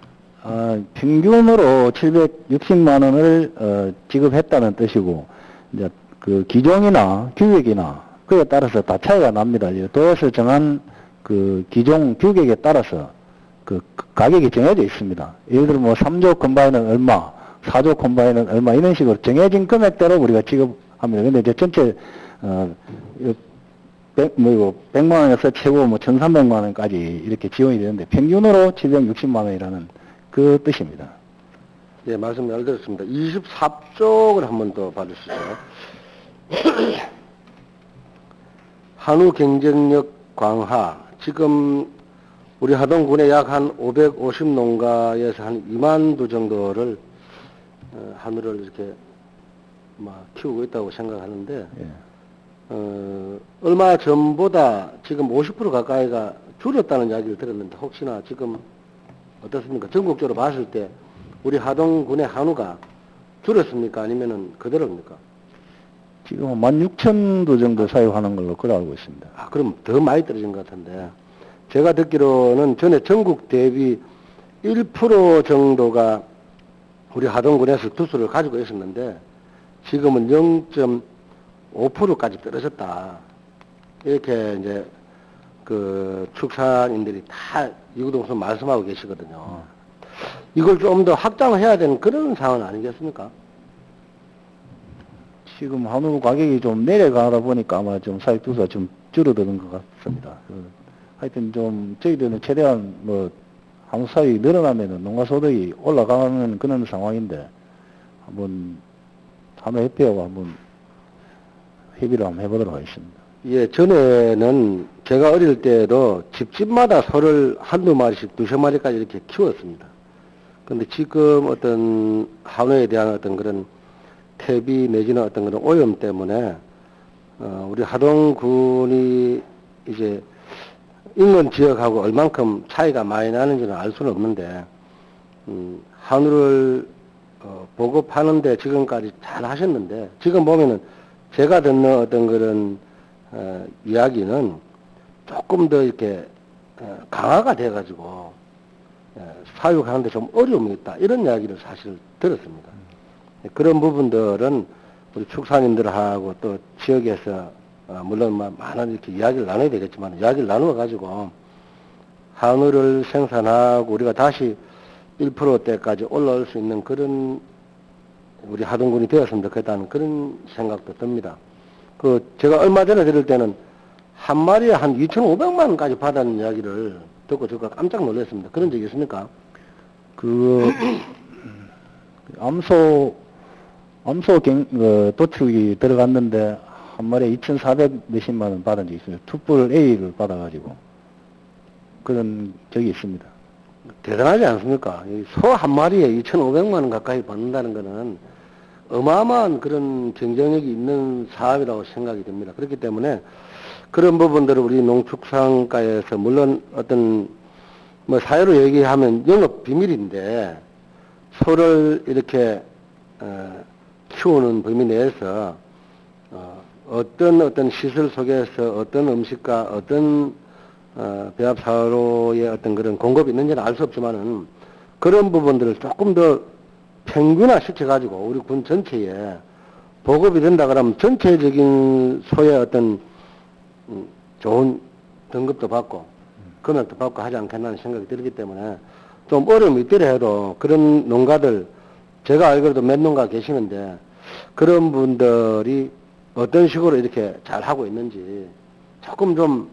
평균으로 760만 원을 지급했다는 뜻이고, 이제 기종이나 규격이나 그에 따라서 다 차이가 납니다. 도에서 정한 기종 규격에 따라서 가격이 정해져 있습니다. 예를 들어 3조 콤바인은 얼마, 4조 콤바인은 얼마 이런 식으로 정해진 금액대로 우리가 지급합니다. 근데 이제 전체 100만 원에서 최고 1,300만 원까지 이렇게 지원이 되는데 평균으로 760만 원이라는 그 뜻입니다. 예, 말씀 잘 들었습니다. 24쪽을 한번 더 봐주시죠. 한우 경쟁력 강화. 지금 우리 하동군에 약 한 550농가에서 한 2만 두 정도를 한우를 이렇게 키우고 있다고 생각하는데, 얼마 전보다 지금 50% 가까이가 줄었다는 이야기를 들었는데, 혹시나 지금 어떻습니까? 전국적으로 봤을 때 우리 하동군의 한우가 줄었습니까? 아니면은 그대로입니까? 지금 16,000도 정도 사용하는 걸로 그걸 알고 있습니다. 그럼 더 많이 떨어진 것 같은데, 제가 듣기로는 전에 전국 대비 1% 정도가 우리 하동군에서 두수를 가지고 있었는데, 지금은 0.5%까지 떨어졌다. 이렇게 이제 축산인들이 다 이구동성 말씀하고 계시거든요. 이걸 좀 더 확장을 해야 되는 그런 상황 아니겠습니까? 지금 한우 가격이 좀 내려가다 보니까 아마 좀 사육 두수가 좀 줄어드는 것 같습니다. 하여튼 좀 저희들은 최대한 한우 사육이 늘어나면은 농가 소득이 올라가는 그런 상황인데, 한번 한우협회하고 한번 협의를 한번 해보도록 하겠습니다. 예, 전에는 제가 어릴 때도 집집마다 소를 한두 마리씩, 두세 마리까지 이렇게 키웠습니다. 근데 지금 어떤 한우에 대한 어떤 그런 퇴비 내지는 어떤 그런 오염 때문에, 우리 하동군이 이제 인근 지역하고 얼만큼 차이가 많이 나는지는 알 수는 없는데, 한우를 보급하는데 지금까지 잘 하셨는데, 지금 보면은 제가 듣는 어떤 그런 이야기는 조금 더 이렇게 강화가 돼가지고 사육하는데 좀 어려움이 있다, 이런 이야기를 사실 들었습니다. 그런 부분들은 우리 축산인들하고 또 지역에서 물론 많은 이렇게 이야기를 나눠야 되겠지만, 이야기를 나누어 가지고 한우를 생산하고 우리가 다시 1%대까지 올라올 수 있는 그런 우리 하동군이 되었으면 좋겠다는 그런 생각도 듭니다. 제가 얼마 전에 들을 때는 한 마리에 한 2,500만 원까지 받았는 이야기를 듣고 제가 깜짝 놀랐습니다. 그런 적이 있습니까? 암소 도축이 들어갔는데 한 마리에 2,400 몇십만 원 받은 적이 있어요. 투뿔 A를 받아가지고 그런 적이 있습니다. 대단하지 않습니까? 소 한 마리에 2,500만 원 가까이 받는다는 것은 어마어마한 그런 경쟁력이 있는 사업이라고 생각이 됩니다. 그렇기 때문에 그런 부분들을 우리 농축산가에서 물론 어떤 사회로 얘기하면 영업 비밀인데, 소를 이렇게 키우는 범위 내에서 어떤 시설 속에서 어떤 음식과 어떤 배합사로의 어떤 그런 공급이 있는지는 알 수 없지만은 그런 부분들을 조금 더 평균화 시켜가지고 우리 군 전체에 보급이 된다 그러면 전체적인 소의 어떤 좋은 등급도 받고 금액도 받고 하지 않겠나는 생각이 들기 때문에 좀 어려움이 있더라도 그런 농가들 제가 알기로도 몇 농가 계시는데 그런 분들이 어떤 식으로 이렇게 잘 하고 있는지 조금 좀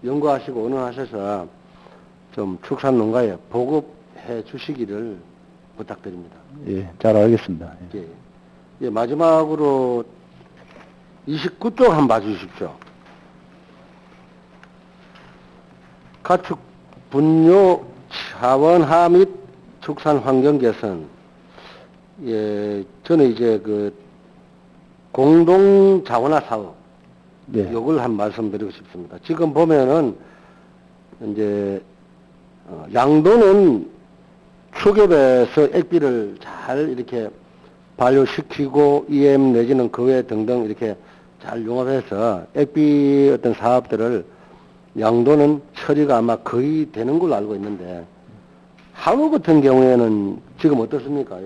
연구하시고 의논하셔서 좀 축산 농가에 보급해 주시기를 부탁드립니다. 예, 잘 알겠습니다. 예. 예. 예, 마지막으로 29쪽 한번 봐주십시오. 가축 분뇨 차원화 및 축산 환경 개선. 예, 저는 이제 그 공동 자원화 사업. 네. 요걸 한 말씀드리고 싶습니다. 지금 보면은 이제 양도는 축협에서 액비를 잘 이렇게 반려시키고 EM 내지는 그 외 등등 이렇게 잘 융합해서 액비 어떤 사업들을 양도는 처리가 아마 거의 되는 걸로 알고 있는데 한우 같은 경우에는 지금 어떻습니까?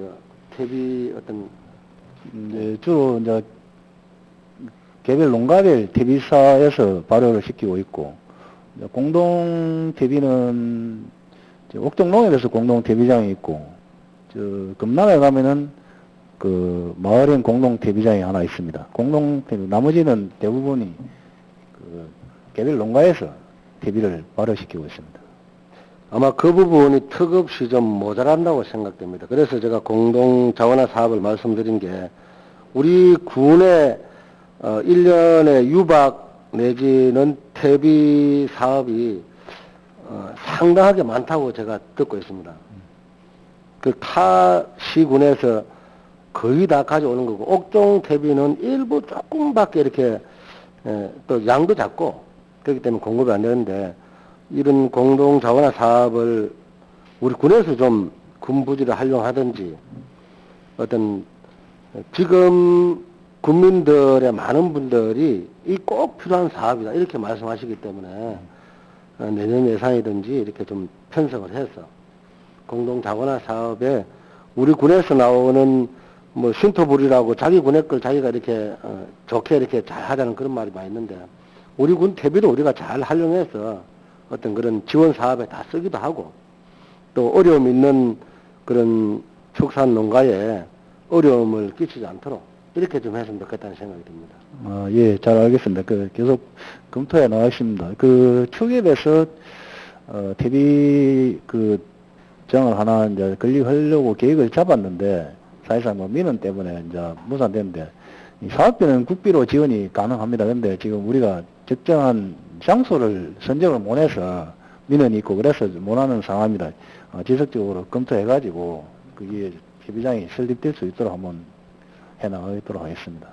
퇴비 어떤 네, 주로 이제 개별 농가별 퇴비사에서 발효를 시키고 있고 공동 퇴비는 옥정농협에서 공동 퇴비장이 있고 금남에 가면은 그 마을엔 공동 퇴비장이 하나 있습니다. 공동 퇴비 나머지는 대부분이 그 개별 농가에서 퇴비를 발효시키고 있습니다. 아마 그 부분이 턱없이 좀 모자란다고 생각됩니다. 그래서 제가 공동 자원화 사업을 말씀드린 게 우리 군의 1년에 유박 내지는 퇴비 사업이 상당하게 많다고 제가 듣고 있습니다. 그 타 시군에서 거의 다 가져오는 거고 옥종 퇴비는 일부 조금밖에 이렇게 또 양도 작고 그렇기 때문에 공급이 안 되는데 이런 공동 자원화 사업을 우리 군에서 좀 군 부지를 활용하든지 어떤 지금 국민들의 많은 분들이 이 꼭 필요한 사업이다 이렇게 말씀하시기 때문에 내년 예산이든지 이렇게 좀 편성을 해서 공동 자원화 사업에 우리 군에서 나오는 뭐 신토불이라고 자기 군의 걸 자기가 이렇게 좋게 이렇게 잘 하자는 그런 말이 많이 있는데 우리 군 퇴비도 우리가 잘 활용해서 어떤 그런 지원 사업에 다 쓰기도 하고 또 어려움 있는 그런 축산 농가에 어려움을 끼치지 않도록 이렇게 좀 했으면 좋겠다는 생각이 듭니다. 예, 잘 알겠습니다. 계속 검토해 나가겠습니다. 축협에서 퇴비 정을 하나 이제 건립하려고 계획을 잡았는데 사실상 민원 때문에 이제 무산됐는데 이 사업비는 국비로 지원이 가능합니다. 근데 지금 우리가 적정한 장소를 선정을 못해서 민원이 있고 그래서 못하는 상황입니다. 지속적으로 검토해가지고 그게 퇴비장이 설립될 수 있도록 한번 해나가도록 하겠습니다.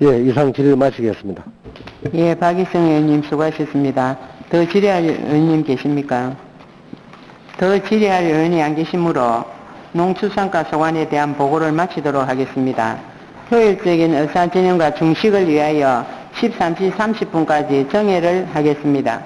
예, 이상 질의를 마치겠습니다. 예, 박희성 의원님 수고하셨습니다. 더 질의할 의원님 계십니까? 더 질의할 의원이 안 계시므로 농축산가 소관에 대한 보고를 마치도록 하겠습니다. 효율적인 의사진행과 중식을 위하여 13시 30분까지 정회를 하겠습니다.